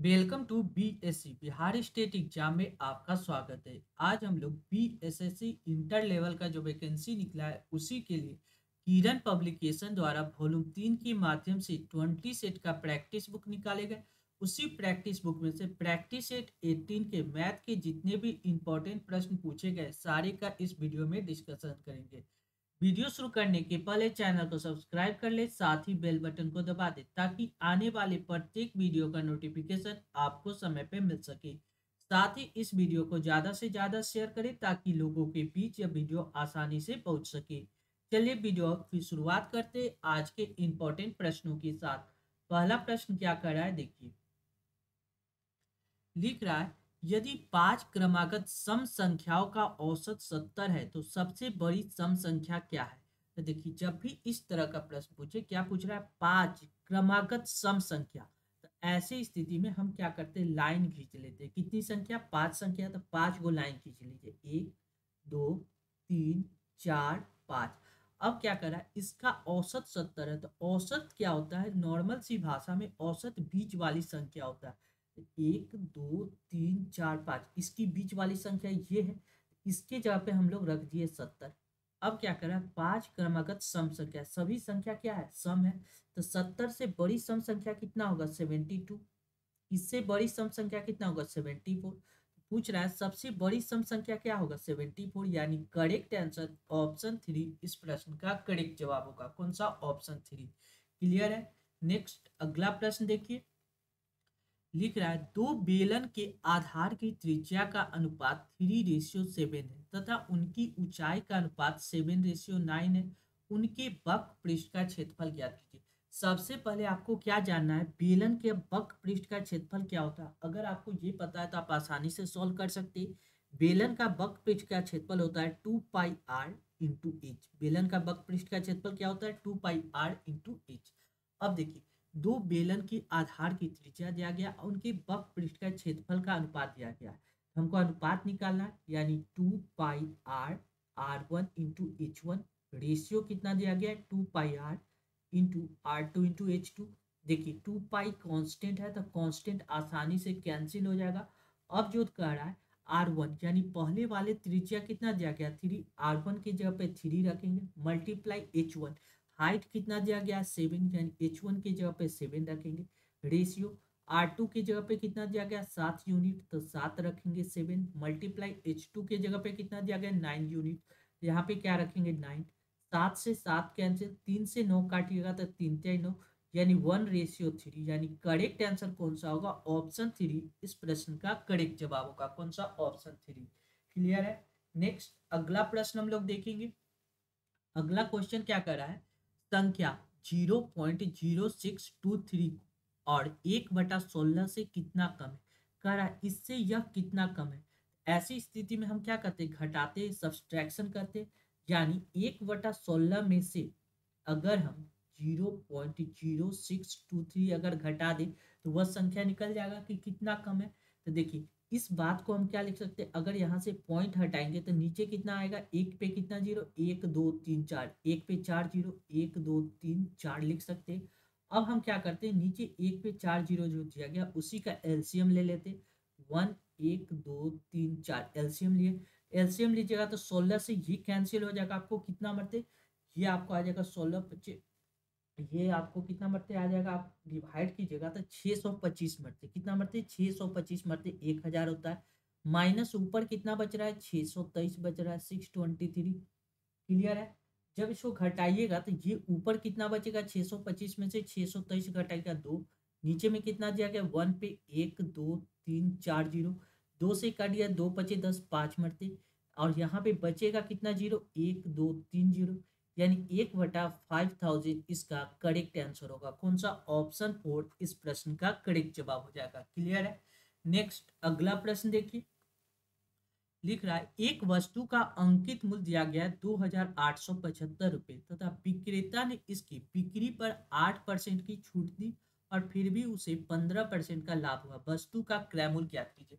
Welcome to BSC Bihar state exam में आपका स्वागत है। आज हम लोग बीएसएससी इंटर लेवल का जो वैकेंसी निकला है उसी के लिए किरण पब्लिकेशन द्वारा वॉल्यूम 3 के माध्यम से 20 सेट का प्रैक्टिस बुक निकाले गए। उसी प्रैक्टिस बुक में से प्रैक्टिस सेट 18 के मैथ के जितने भी इंपॉर्टेंट प्रश्न पूछे गए सारे का इस वीडियो में डिस्कशन करेंगे। वीडियो शुरू करने के पहले चैनल को सब्सक्राइब कर ले, साथ ही बेल बटन को दबा दे ताकि आने वाले प्रत्येक वीडियो का नोटिफिकेशन आपको समय पे मिल सके। साथ ही इस वीडियो को ज़्यादा से ज़्यादा शेयर करें ताकि लोगों के बीच यह वीडियो आसानी से पहुंच सके। चलिए वीडियो की शुरुआत करते आज के इम्पोर्टेंट प्रश्नों के साथ। पहला प्रश्न क्या कर रहा है देखिए, लिख रहा है यदि 5 क्रमागत सम संख्याओं का औसत 70 है तो सबसे बड़ी सम संख्या क्या है। तो देखिए, जब भी इस तरह का प्रश्न पूछे, क्या पूछ रहा है, 5 क्रमागत सम संख्या, तो ऐसी स्थिति में हम क्या करते हैं, लाइन खींच लेते हैं। कितनी संख्या, 5 संख्या, तो 5 गो लाइन खींच लीजिए, 1 2 3 4 5। अब क्या करा है, इसका औसत 70 है, तो औसत क्या होता है, नॉर्मल सी भाषा में औसत बीच वाली संख्या होता है। 1 2 3 4 5, इसकी बीच वाली संख्या ये है, इसके जगह पे हम लोग रख दिए 70। अब क्या करा, 5 क्रमागत सम संख्या, सभी संख्या क्या है, सम है, तो 70 से बड़ी सम संख्या कितना होगा, 72। इससे बड़ी सम संख्या कितना होगा, 74। पूछ रहा है सबसे बड़ी सम संख्या क्या होगा, 74, यानी करेक्ट आंसर ऑप्शन 3 इस प्रश्न का करेक्ट जवाब होगा। कौन सा, ऑप्शन 3। क्लियर है। नेक्स्ट अगला प्रश्न देखिए, लिख रहा है दो बेलन के आधार की त्रिज्या का अनुपात 3:7 है तथा उनकी ऊंचाई का अनुपात 7:9 है। उनके वक्र पृष्ठ का क्षेत्रफल ज्ञात कीजिए। सबसे पहले आपको क्या जानना है, बेलन के वक्र पृष्ठ का क्षेत्रफल क्या होता है। अगर आपको ये पता है तो आप आसानी से सॉल्व कर सकते हैं। बेलन का वक्र पृष्ठ का क्षेत्रफल होता है 2πr/h। बेलन का वक्र पृष्ठ का क्षेत्रफल क्या होता है, 2πr/h। अब देखिए, दो बेलन की आधार की त्रिज्या दिया गया, उनके वक्र पृष्ठ का क्षेत्रफल का अनुपात दिया गया है। हमको अनुपात निकालना है, यानी 2πr/r1 × h1। रेशियो कितना दिया गया है, 2πr/r2 × h2। देखिए 2π कांस्टेंट है तो कांस्टेंट आसानी से कैंसिल हो जाएगा। अब जो कह रहा है r1, यानी पहले वाले त्रिज्या कितना दिया गया, 3, r1 की जगह पे 3 रखेंगे, मल्टीप्लाई h1, हाइट कितना दिया गया, 7, यानी h1 की जगह पे 7 रखेंगे। रेशियो r2 की जगह पे कितना दिया गया, 7 यूनिट, तो 7 रखेंगे, 7 मल्टीप्लाई h2 की जगह पे कितना दिया गया, 9 यूनिट, यहाँ पे क्या रखेंगे, 9। 7 से 7 कैंसिल, 3 से 9 काटिएगा तो 3×9, यानी 1:3, यानी करेक्ट आंसर कौन सा होगा, ऑप्शन 3 इस प्रश्न का करेक्ट जवाब होगा। कौन सा, ऑप्शन 3। क्लियर है। नेक्स्ट अगला प्रश्न हम लोग देखेंगे। अगला क्वेश्चन क्या कर रहा है, संख्या 0.0623 और 1/16 से कितना कम है। कह रहा है इससे यह कितना कम है। ऐसी स्थिति में हम क्या करते, घटाते, सब्सट्रैक्शन करते, यानी 1/16 में से अगर हम 0.0623 अगर घटा दें तो वह संख्या निकल जाएगा कि कितना कम है। तो देखिए, इस बात को हम क्या लिख सकते हैं, अगर यहाँ से पॉइंट हटाएंगे तो नीचे कितना आएगा, एक पे कितना जीरो, 1 2 3 4, एक पे 4 जीरो, 1 2 3 4 लिख सकते हैं। अब हम क्या करते हैं, नीचे एक पे 4 जीरो जो दिया गया उसी का एलसीएम ले लेते हैं। 1 1 2 3 4 एलसीएम लिए, एलसीएम लीजिएगा तो 16 से ये कैंसिल हो जाएगा, आपको कितना मरते, ये आपको आ जाएगा 16 ये आपको कितना मरते आ जाएगा, आप डिवाइड कीजिएगा तो 625 मरते, कितना मरते, 625 मरते 1000 होता है। माइनस ऊपर कितना बच रहा है, 623 बच रहा है, 623। क्लियर है। जब इसको घटाइएगा तो ये ऊपर कितना बचेगा, 625 में से 623 घटाएगा 2, नीचे में कितना दिया गया, 1 पे 1 2 3 4 जीरो, 2 से काट दिया, 2 बचे 10, 5 मरते, और यहाँ पे बचेगा कितना जीरो, 1 2 3 जीरो, यानी 1/5000 इसका करेक्ट आंसर होगा। कौन सा, ऑप्शन 4 इस प्रश्न का करेक्ट जवाब हो जाएगा। क्लियर है। नेक्स्ट अगला प्रश्न देखिए, लिख रहा है एक वस्तु का अंकित मूल्य दिया गया है 2875 रुपये तथा विक्रेता ने इसकी बिक्री पर 8% की छूट दी और फिर भी उसे 15% का लाभ हुआ। वस्तु का क्रय मूल्य ज्ञात कीजिए।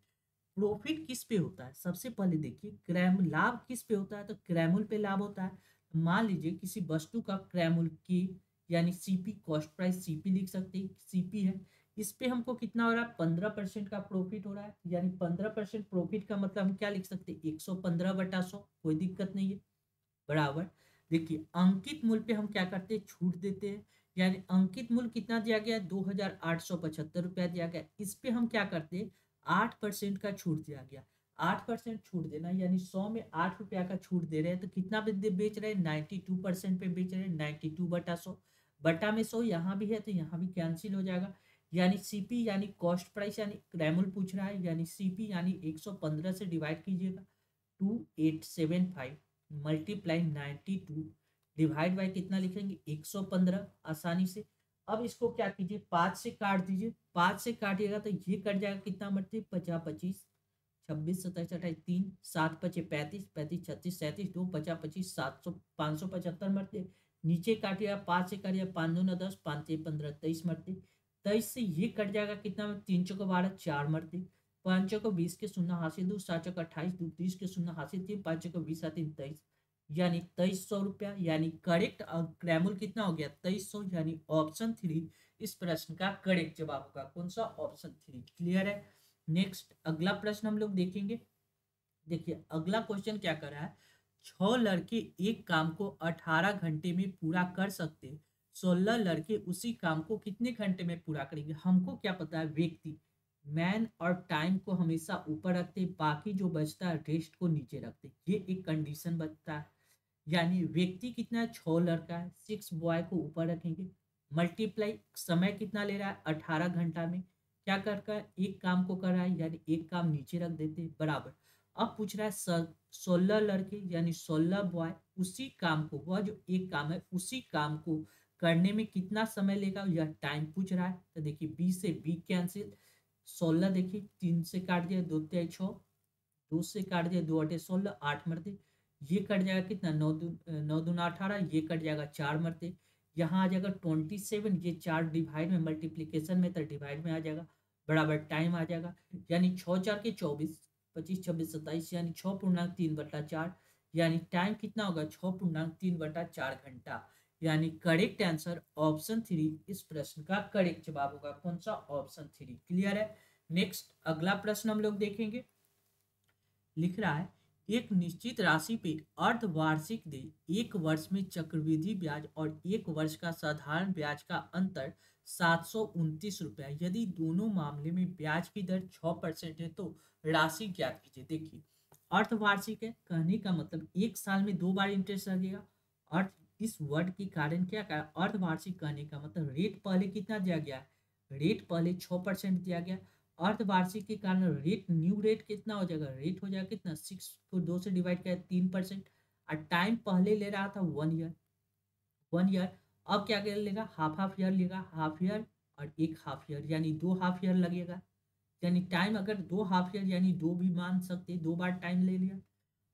प्रॉफिट किस पे होता है, सबसे पहले देखिए क्रय लाभ किस पे होता है, तो क्रय मूल्य पे लाभ होता है। मान लीजिए किसी वस्तु का क्रय मूल्य की, यानी सीपी, कॉस्ट प्राइस सीपी लिख सकते हैं, सीपी है, इस पे हमको कितना हो रहा है, 15% का प्रॉफिट हो रहा है, यानी 15% प्रॉफिट का मतलब हम क्या लिख सकते हैं, 115/100, कोई दिक्कत नहीं है, बराबर। देखिए अंकित मूल्य पे हम क्या करते हैं, छूट देते हैं, यानी अंकित मूल्य कितना दिया गया है, 2,875 रुपया दिया गया। इस पे हम क्या करते हैं, 8% का छूट दिया गया। 8% छूट देना, यानी 100 में 8 रुपया का छूट दे रहे हैं, तो कितना बेच रहे हैं, 92% पे बेच रहे हैं, 92/100, बटा में 100 यहाँ भी है तो यहाँ भी कैंसिल हो जाएगा। यानी सीपी यानी कॉस्ट प्राइस, यानी क्रैमल पूछ रहा है, यानी सीपी यानी 115 से डिवाइड कीजिएगा, 2875 मल्टीप्लाई 92 डिवाइड बाई कितना लिखेंगे, 115, आसानी से। अब इसको क्या कीजिए, 5 से काट दीजिए, 5 से काटिएगा तो ये कट जाएगा, कितना मरते, 50 25 26 27 28 3 7 5 35 35 36 37 2 50 25 700 575 मरते। नीचे काटिएगा, 5 से काटिएगा, 5 2 9 10 5 3 15 23 मरते। 23 से ये कट जाएगा, कितना में, 3 चौको 12 4 मरते, 5 चौको 20 के शून्य हासिल 2 7 चौको 28 2 30 के शून्य हासिल 3 5 चौको 20 3 23, यानी 2300 रुपया, यानी करेक्ट ग्रामुल कितना हो गया, 2300, यानी ऑप्शन 3 इस प्रश्न का करेक्ट जवाब होगा, कौन सा, ऑप्शन 3। क्लियर है। नेक्स्ट अगला प्रश्न हम लोग देखेंगे। देखिए अगला क्वेश्चन क्या कर रहा है, 6 लड़के एक काम को 18 घंटे में पूरा कर सकते, 16 लड़के उसी काम को कितने घंटे में पूरा करेंगे। हमको क्या पता है, व्यक्ति मैन और टाइम को हमेशा ऊपर रखते, बाकी जो बचता है रेस्ट को नीचे रखते, ये एक कंडीशन बचता है। यानी व्यक्ति कितना है, 6 लड़का है, 6 बॉय को ऊपर रखेंगे, मल्टीप्लाई समय कितना ले रहा है, 18 घंटा में क्या कर रहा है, एक काम को कर रहा है, यानी एक काम नीचे रख देते, बराबर। अब पूछ रहा है 16 लड़के यानी 16 बॉय उसी काम को, वह जो एक काम है उसी काम को करने में कितना समय लेगा, यह टाइम पूछ रहा है। तो देखिए बी से बी कैंसिल, 16 देखिए 3 से काट दिया, 2 3 6, 2 से काट दिया, 2 8 16, 8 मरते, ये कट जाएगा कितना, 9 दूना 18, ये कट जाएगा 4 मरते, यहाँ आ जाएगा 27, ये 4 डिवाइड में मल्टीप्लीकेशन में तो डिवाइड में आ जाएगा, बराबर टाइम आ जाएगा, यानी 6 4 के 24 25 26 27, यानी 6.3/4, यानी टाइम कितना होगा, 6.3/4 घंटा, यानी करेक्ट आंसर ऑप्शन 3 इस प्रश्न का करेक्ट जवाब होगा, कौन सा, ऑप्शन 3। क्लियर है। नेक्स्ट अगला प्रश्न हम लोग देखेंगे। लिख रहा है, एक निश्चित राशि पे अर्धवार्षिक दे, एक वर्ष में चक्रवृद्धि ब्याज और एक वर्ष का साधारण ब्याज का अंतर 729 रुपया, यदि दोनों मामले में ब्याज की दर 6% है तो राशि ज्ञात कीजिए। देखिए अर्धवार्षिक है, कहने का मतलब एक साल में 2 बार इंटरेस्ट लगेगा। अर्थ इस वर्ड के कारण क्या कहा, अर्धवार्षिक कहने का मतलब रेट पहले कितना दिया गया है, रेट पहले 6% दिया गया, अर्धवार्षिक के कारण रेट न्यू रेट कितना हो जाएगा, रेट हो जाएगा कितना, 6 को 2 से डिवाइड किया 3%, और टाइम पहले ले रहा था 1 ईयर, 1 ईयर, अब क्या कर लेगा, हाफ हाफ ईयर लेगा, हाफ ईयर और एक हाफ ईयर, यानी 2 हाफ ईयर लगेगा, यानी टाइम अगर 2 हाफ ईयर यानी 2 भी मान सकते, 2 बार टाइम ले लिया।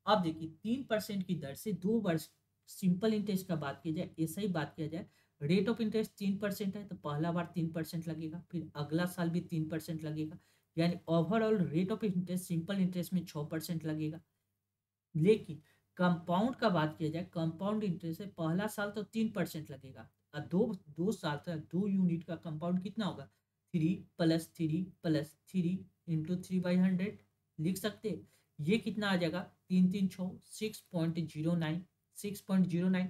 अब देखिए 3% की दर से 2 वर्ष, सिंपल इंटरेस्ट का बात की जाए, ऐसा ही बात किया जाए, रेट ऑफ इंटरेस्ट 3% है तो पहला बार 3% लगेगा, फिर अगला साल भी 3% लगेगा, यानी overall rate of interest simple interest में 6% लगेगा। लेकिन कंपाउंड का बात किया जाए, कंपाउंड इंटरेस्ट है, पहला साल तो 3% लगेगा, और दो दो साल तक 2 यूनिट का कंपाउंड कितना होगा, 3 + 3 + 3 इंटू 3/100 लिख सकते हैं। ये कितना आ जाएगा, 3 3 6 6.09, 6.09,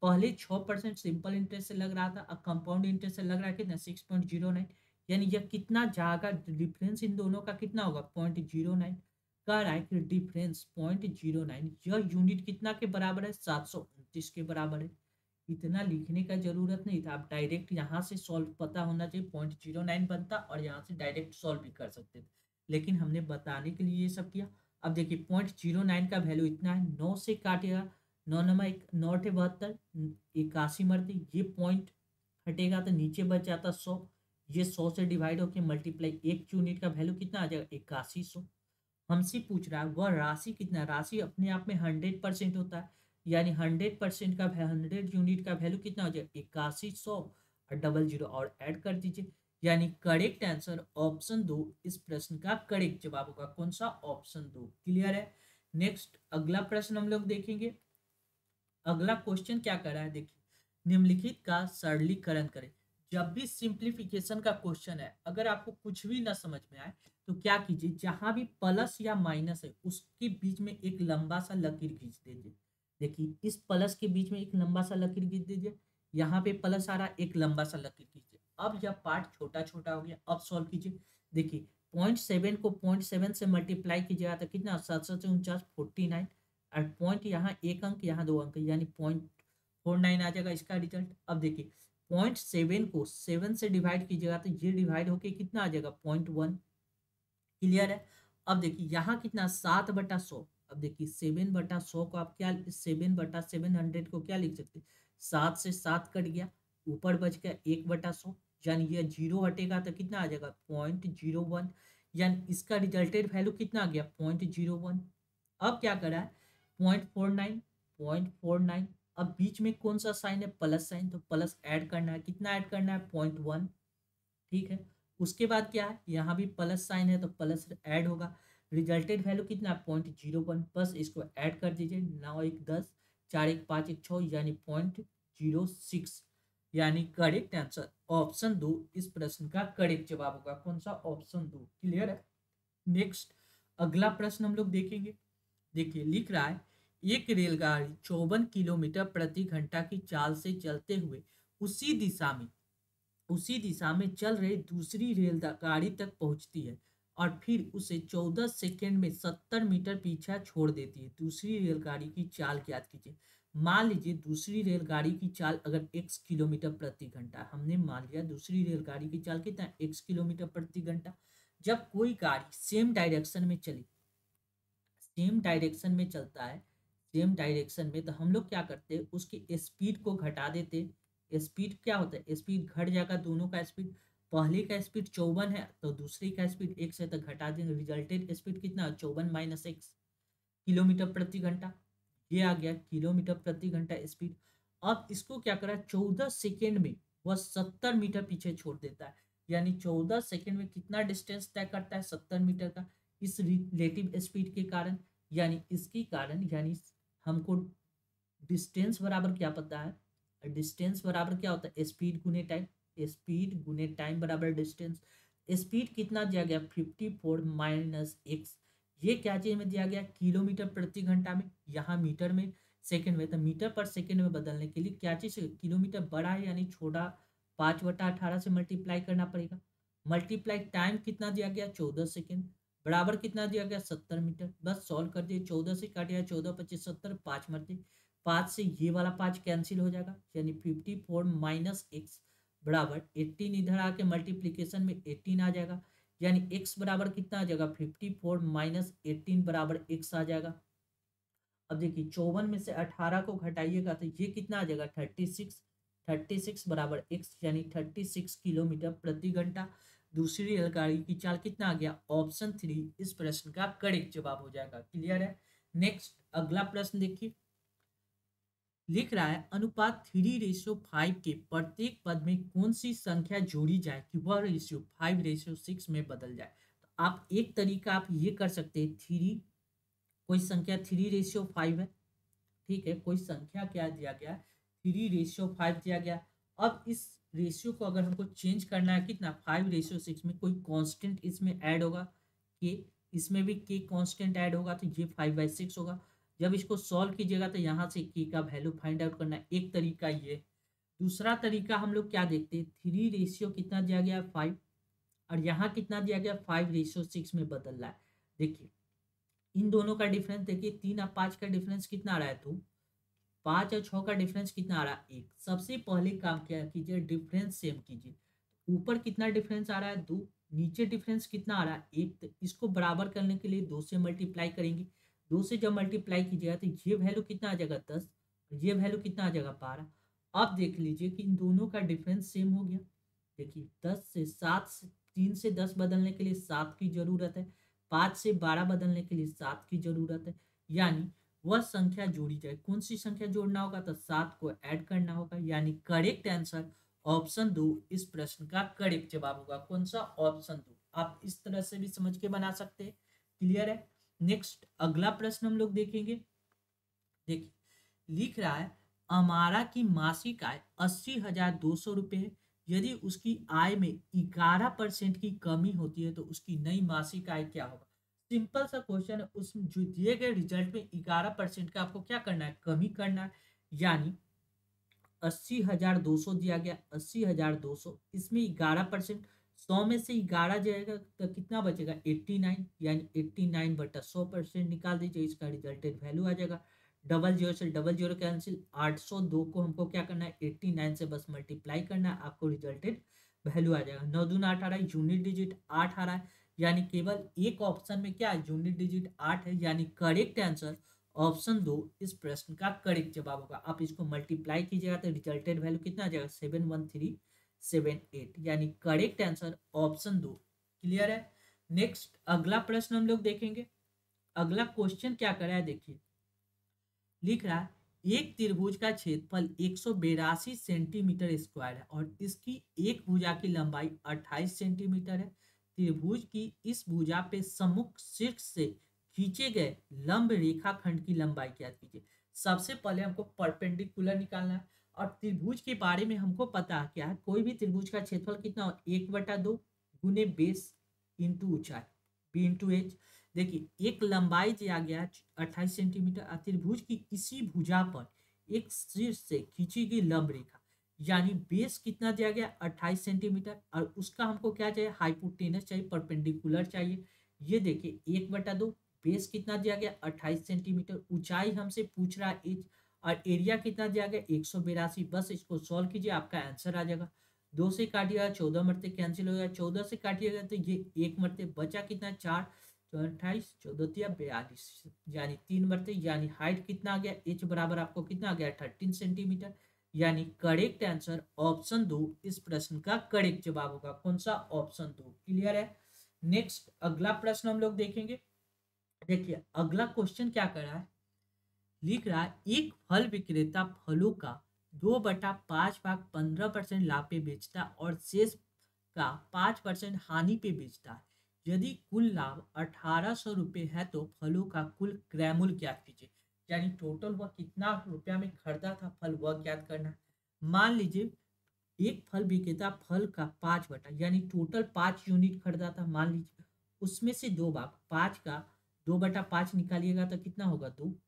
पहले 6% सिंपल इंटरेस्ट से लग रहा था, अब कंपाउंड इंटरेस्ट से लग रहा है कितना, 6.09, यानी यह कितना जाएगा, डिफरेंस इन दोनों का कितना होगा, 0.09, कह रहा है कि डिफरेंस 0.09, यह यूनिट कितना के बराबर है, 729 के बराबर है। इतना लिखने का जरूरत नहीं था, आप डायरेक्ट यहाँ से सॉल्व पता होना चाहिए, 0.09 बनता और यहाँ से डायरेक्ट सॉल्व भी कर सकते थे, लेकिन हमने बताने के लिए ये सब किया। अब देखिए 0.09 का वैल्यू इतना है, 9 से काटेगा, 9 9 72, 81 मरते, ये पॉइंट हटेगा तो नीचे बच जाता 100, ये 100 से डिवाइड होकर मल्टीप्लाई, एक यूनिट का वैल्यू कितना आ जाएगा, 8100। हमसे पूछ रहा है वह राशि कितना, राशि अपने आप में 100% होता है, यानी 100% का 100 यूनिट का वैल्यू कितना हो जाए, 8100 और 00 और ऐड कर दीजिए, यानी करेक्ट आंसर ऑप्शन 2 इस प्रश्न का करेक्ट जवाब होगा, कौन सा, ऑप्शन 2। क्लियर है। नेक्स्ट अगला प्रश्न हम लोग देखेंगे। अगला क्वेश्चन क्या कर रहा है, देखिए निम्नलिखित का सरलीकरण करें, जब भी सिंप्लीफिकेशन का क्वेश्चन है, अगर आपको कुछ भी ना समझ में आए तो क्या कीजिए, जहां भी प्लस या माइनस है उसके बीच में एक लंबा सा लकीर खींच दीजिए। देखिए इस प्लस के बीच में एक लंबा सा लकीर खींच दीजिए, यहाँ पे प्लस आ रहा है, एक लंबा सा लकीर खींचिए। अब यह पार्ट छोटा छोटा हो गया, अब सॉल्व कीजिए। देखिए 0.7 को 0.7 से मल्टीप्लाई कीजिएगा तो कितना, 749 49, और पॉइंट यहाँ एक अंक यहाँ दो अंक, यानी 0.49 आ जाएगा इसका रिजल्ट। अब देखिए 0.7 को 7 से डिवाइड कीजिएगा तो ये डिवाइड होके कितना आ जाएगा, 0.1। क्लियर है। अब देखिए यहाँ कितना, 7/100। अब देखिए 7/100 को आप क्या, 7/700 को क्या लिख सकते हैं, 7 से 7 कट गया, ऊपर बच गया 1/100, यानी ये जीरो हटेगा तो कितना आ जाएगा, 0.01, यानी इसका रिजल्टेड वैल्यू कितना आ गया, 0.01। अब क्या करा है, 0.49, 0.49। अब बीच में कौन सा साइन है, प्लस साइन, तो प्लस ऐड करना है, कितना ऐड करना है, 0.1। ठीक है। उसके बाद क्या है, यहाँ भी प्लस साइन है तो प्लस ऐड होगा, रिजल्टेड वैल्यू कितना, 0.01, बस इसको ऐड कर दीजिए। 9 1 10, 4 1 5 1 6, यानी 0.06, यानी करेक्ट आंसर ऑप्शन 2 इस प्रश्न का करेक्ट जवाब होगा। कौन सा, ऑप्शन 2। क्लियर है। नेक्स्ट अगला प्रश्न हम लोग देखेंगे। देखिए लिख रहा है, एक रेलगाड़ी 54 किलोमीटर प्रति घंटा की चाल से चलते हुए उसी दिशा में उसी दिशा में चल रही दूसरी रेलगाड़ी तक पहुंचती है और फिर उसे 14 सेकेंड में 70 मीटर पीछा छोड़ देती है। दूसरी रेलगाड़ी की चाल ज्ञात कीजिए। मान लीजिए दूसरी रेलगाड़ी की चाल अगर x किलोमीटर प्रति घंटा, हमने मान लिया दूसरी रेलगाड़ी की चाल कितना, x किलोमीटर प्रति घंटा। जब कोई गाड़ी सेम डायरेक्शन में चली, सेम डायरेक्शन में चलता है, सेम डायरेक्शन में, तो हम लोग क्या करते हैं, उसकी स्पीड को घटा देते हैं। स्पीड क्या होता है, स्पीड घट जाएगा, दोनों का स्पीड, पहले का स्पीड 54 है तो दूसरे का स्पीड 1 से, तो घटा देंगे, रिजल्टेड स्पीड कितना, 54 माइनस 1 किलोमीटर प्रति घंटा। ये आ गया किलोमीटर प्रति घंटा स्पीड। अब इसको क्या करा, 14 सेकेंड में वह 70 मीटर पीछे छोड़ देता है, यानी 14 सेकेंड में कितना डिस्टेंस तय करता है, 70 मीटर का, इस रिलेटिव स्पीड के कारण, यानी इसके कारण, यानी हमको डिस्टेंस बराबर क्या पता है, डिस्टेंस बराबर क्या होता है, स्पीड गुने टाइम, स्पीड गुने टाइम बराबर डिस्टेंस। स्पीड कितना दिया गया, 54 माइनस एक्स, ये क्या चीज में दिया गया, किलोमीटर प्रति घंटा में, यहाँ मीटर में, सेकंड में, तो मीटर पर सेकंड में बदलने के लिए क्या चीज, किलोमीटर बड़ा है यानी छोटा, 5/18 से मल्टीप्लाई करना पड़ेगा। मल्टीप्लाई टाइम कितना दिया गया, 14 सेकेंड, बराबर कितना दिया गया, 70 मीटर। बस सॉल्व कर दिए, 14 से काट दिया, 14 25 70, 5 मरते, 5 से ये वाला 5 कैंसिल हो जाएगा, यानी 54 माइनस एक्स बराबर 18, इधर आके मल्टीप्लीकेशन में 18 आ जाएगा, यानी x बराबर कितना आ जाएगा, 54 माइनस 18 बराबर x आ जाएगा। अब देखिए 54 में से 18 को घटाइएगा तो ये कितना आ जाएगा, 36, 36 बराबर x, यानी 36 किलोमीटर प्रति घंटा दूसरी रेलगाड़ी की चाल कितना आ गया, ऑप्शन 3 इस प्रश्न का करेक्ट जवाब हो जाएगा। क्लियर है। नेक्स्ट अगला प्रश्न देखिए, लिख रहा है अनुपात 3:5 के प्रत्येक पद में कौन सी संख्या जोड़ी जाए कि वह रेशियो 5:6 में बदल जाए। तो आप एक तरीका आप ये कर सकते हैं, थ्री, कोई संख्या 3:5 है, ठीक है, कोई संख्या क्या दिया गया, 3:5 दिया गया। अब इस रेशियो को अगर हमको चेंज करना है कितना, 5:6 में, कोई कांस्टेंट इसमें ऐड होगा, के, इसमें भी के कांस्टेंट ऐड होगा तो ये 5/6 होगा। जब इसको सॉल्व कीजिएगा तो यहाँ से के का वैल्यू फाइंड आउट करना है, एक तरीका ये। दूसरा तरीका हम लोग क्या देखते हैं, 3 कितना दिया गया, 5, और यहाँ कितना दिया गया, 5:6 में बदल रहा है। देखिए इन दोनों का डिफरेंस देखिए, 3 और 5 का डिफरेंस कितना आ रहा है, तो 5 और 6 का डिफरेंस कितना आ रहा है, 1। सबसे पहले काम क्या कीजिए, डिफरेंस सेम कीजिए। ऊपर कितना डिफरेंस आ रहा है, 2, नीचे डिफरेंस कितना आ रहा है, 1। तो इसको बराबर करने के लिए 2 से मल्टीप्लाई करेंगे, 2 से जब मल्टीप्लाई कीजिएगा तो ये वैल्यू कितना आ जाएगा, 10, ये वैल्यू कितना आ जाएगा, 12। अब देख लीजिए कि इन दोनों का डिफरेंस सेम हो गया। देखिए 10 से 7 से 3 से 10 बदलने के लिए 7 की जरूरत है, 5 से 12 बदलने के लिए 7 की जरूरत है, यानी वह संख्या जोड़ी जाए। कौन सी संख्या जोड़ना होगा, तो 7 को ऐड करना होगा, यानी करेक्ट आंसर ऑप्शन 2 इस प्रश्न का करेक्ट जवाब होगा। कौन सा, ऑप्शन 2। आप इस तरह से भी समझ के बना सकते हैं। क्लियर है। नेक्स्ट अगला प्रश्न हम लोग देखेंगे। देखिए लिख रहा है, अमारा की मासिक आय 80,200 रुपये है, यदि उसकी आय में 11% की कमी होती है तो उसकी नई मासिक आय क्या होगा। सिंपल सा क्वेश्चन है, उस जो दिए गए रिजल्ट में 11% का आपको क्या करना है, कमी करना है। यानी 80,200 दिया गया, 80,200, इसमें 11%, 100 में से 11 जाएगा तो कितना बचेगा, 89, यानी 89/100% निकाल दीजिए, इसका रिजल्टेड वैल्यू आ जाएगा। डबल जीरो से डबल जीरो कैंसिल, 802 को हमको क्या करना है, 89 से बस मल्टीप्लाई करना है, आपको रिजल्टेड वैल्यू आ जाएगा। 9 दूना 8 आ रहा है, यूनिट डिजिट 8 आ रहा है, यानी केवल एक ऑप्शन में क्या है, यूनिट डिजिट 8 है, यानी करेक्ट आंसर ऑप्शन 2 इस प्रश्न का करेक्ट जवाब होगा। आप इसको मल्टीप्लाई कीजिएगा तो रिजल्टेड वैल्यू कितना आ जाएगा, 71378, यानी करेक्ट आंसर ऑप्शन 2। क्लियर है। नेक्स्ट अगला प्रश्न हम लोग देखेंगे। अगला क्वेश्चन क्या कर रहा है, देखिए लिख रहा है, एक त्रिभुज का क्षेत्रफल 182 सेंटीमीटर स्क्वायर है और इसकी एक भुजा की लंबाई 28 सेंटीमीटर है। त्रिभुज की इस भुजा पे सम्मुख शीर्ष से खींचे गए लंब रेखाखंड की लंबाई ज्ञात कीजिए। सबसे पहले हमको परपेंडिकुलर निकालना है, और त्रिभुज के बारे में हमको पता है क्या है, कोई भी त्रिभुज का क्षेत्रफल कितना हो, 1/2 गुने बेस इंटू ऊंचाई, बी इंटू एच। देखिए एक लंबाई दिया गया 28 सेंटीमीटर, त्रिभुज की इसी भुजा पर एक शीर्ष से खींची गई लंब रेखा, यानी बेस कितना दिया गया 28 सेंटीमीटर, और उसका हमको क्या चाहिए, हाइपोटेनस चाहिए, परपेंडिकुलर चाहिए। ये देखिए 1/2, बेस कितना दिया गया 28 सेंटीमीटर, ऊंचाई हमसे पूछ रहा है एच, और एरिया कितना दिया गया 182। बस इसको सॉल्व कीजिए, आपका आंसर आ जाएगा। 2 से काटिएगा 14 मरते कैंसिल हो गया, 14 से काटिएगा तो ये एक मरते बचा कितना 4, तो 28, 14 42, यानी 3 मरते, यानी हाइट कितना आ गया, एच बराबर आपको कितना आ गया 13 सेंटीमीटर, यानी करेक्ट आंसर ऑप्शन 2 इस प्रश्न का करेक्ट जवाब होगा। कौन सा, ऑप्शन 2। क्लियर है। नेक्स्ट अगला प्रश्न हम लोग देखेंगे। देखिए अगला क्वेश्चन क्या कर रहा है, लिख रहा है, एक फल विक्रेता फलों का 2/5 भाग 15% लाभ पे बेचता और शेष का 5% हानि पे बेचता है। यदि कुल लाभ 1800 रुपये है तो फलों का कुल क्रय मूल्य ज्ञात कीजिए। यानी टोटल वह कितना रुपया में खरीदा था फल, वह ज्ञात करना है। मान लीजिए एक फल विक्रेता फल का 5 यानी टोटल 5 यूनिट खरीदा था, मान लीजिए उसमें से 2 भाग 5 का 2/5 निकालिएगा तो कितना होगा 2,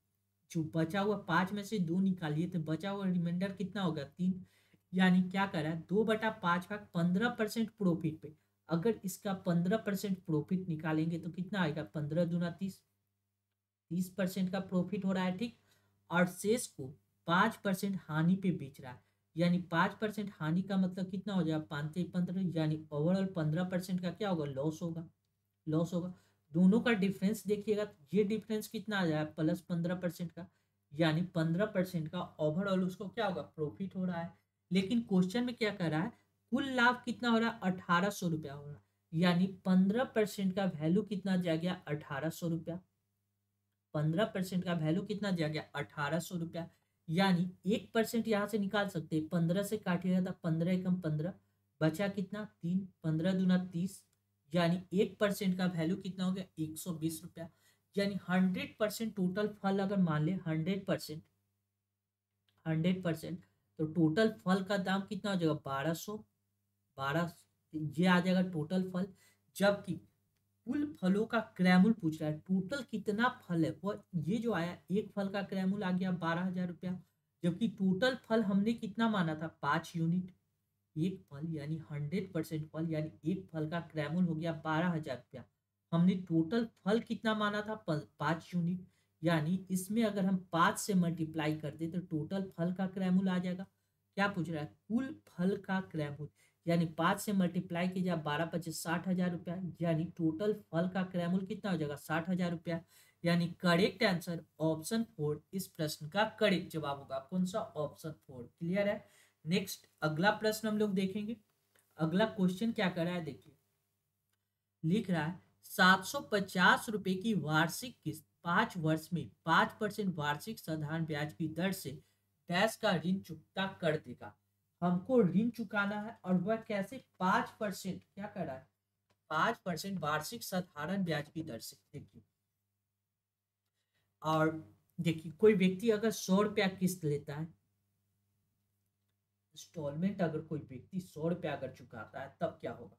जो बचा हुआ 5 में से 2 निकालिए तो बचा हुआ रिमाइंडर कितना होगा 3। यानी क्या कर रहा है, 2/5 भाग 15% प्रॉफिट पे, अगर इसका 15% प्रॉफिट निकालेंगे तो कितना आएगा, 15 दूना 30, 30% का प्रॉफिट हो रहा है, ठीक। और शेष को 5% हानि पे बेच रहा है, यानी 5% हानि का मतलब कितना हो जाएगा, 5×15, यानी ओवरऑल 15% का क्या होगा, लॉस होगा, लॉस होगा। दोनों का डिफरेंस देखिएगा तो ये डिफरेंस कितना आ जाएगा, +15% का, यानी 15% का ओवरऑल उसको क्या होगा, प्रॉफिट हो रहा है। लेकिन क्वेश्चन में क्या कर रहा है, कुल लाभ कितना हो रहा है, 1800 रुपया हो रहा है, यानी 15% का वैल्यू कितना दिया गया, 1800 रुपया। 15% का वैल्यू कितना दिया गया, 1800 रुपया। यानी 1% यहाँ से निकाल सकते हैं, 15 से काटिएगा तो 15 एकम 15, बचा कितना 3, 15 दूना 30, यानी 1% का वैल्यू कितना हो गया, 120 रुपया। यानी 100% टोटल फल अगर मान ले 100%, 100%, तो टोटल फल का दाम कितना हो जाएगा, 1200, 12, ये आ जाएगा टोटल फल। जबकि कुल फलों का क्रय मूल्य पूछ रहा है, टोटल कितना फल है वो, ये जो आया एक फल का क्रय मूल्य आ गया 12,000 रुपया, जबकि टोटल फल हमने कितना माना था, 5 यूनिट। एक फल यानी 100% फल, यानी एक फल का क्रय मूल्य हो गया 12,000 रुपया। हमने टोटल फल कितना माना था, 5 यूनिट, यानी इसमें अगर हम 5 से मल्टीप्लाई कर दे तो टोटल फल का क्रय मूल्य आ जाएगा। क्या पूछ रहा है, कुल फल का क्रय मूल्य, यानी 5 से मल्टीप्लाई कीजिए, 12×5 = 60,000 रुपया, यानी टोटल फल का क्रय मूल्य कितना हो जाएगा, 60,000 रुपया। यानी करेक्ट आंसर ऑप्शन 4 इस प्रश्न का करेक्ट जवाब होगा। कौन सा, ऑप्शन 4। क्लियर है। नेक्स्ट अगला प्रश्न हम लोग देखेंगे। अगला क्वेश्चन क्या कर रहा है, देखिए लिख रहा है, 750 रुपए की वार्षिक किस्त 5 वर्ष में 5% वार्षिक साधारण ब्याज की दर से डैश का ऋण चुकता कर देगा। हमको ऋण चुकाना है और वह कैसे, 5% क्या कर रहा है, 5% वार्षिक साधारण ब्याज की दर से। देखिए और देखिए कोई व्यक्ति अगर 100 रुपया किस्त लेता है, इंस्टॉलमेंट अगर कोई व्यक्ति 100 रुपया अगर चुकाता है तब क्या होगा,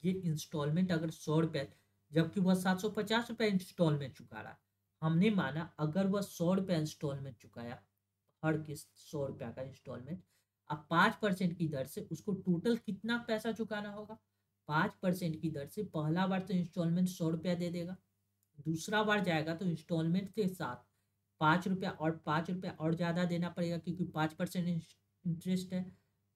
ये इंस्टॉलमेंट अगर 100 रुपया, जबकि वह 750 रुपया इंस्टॉलमेंट चुका रहा है, हमने माना अगर वह 100 रुपया इंस्टॉलमेंट चुकाया, हर किस्त 100 रुपया का इंस्टॉलमेंट, अब 5% की दर से उसको टोटल कितना पैसा चुकाना होगा, 5% की दर से पहला बार तो इंस्टॉलमेंट 100 रुपया दे देगा, दूसरा बार जाएगा तो इंस्टॉलमेंट के साथ 5 रुपया और 5 रुपया और ज़्यादा देना पड़ेगा क्योंकि 5% इंटरेस्ट है,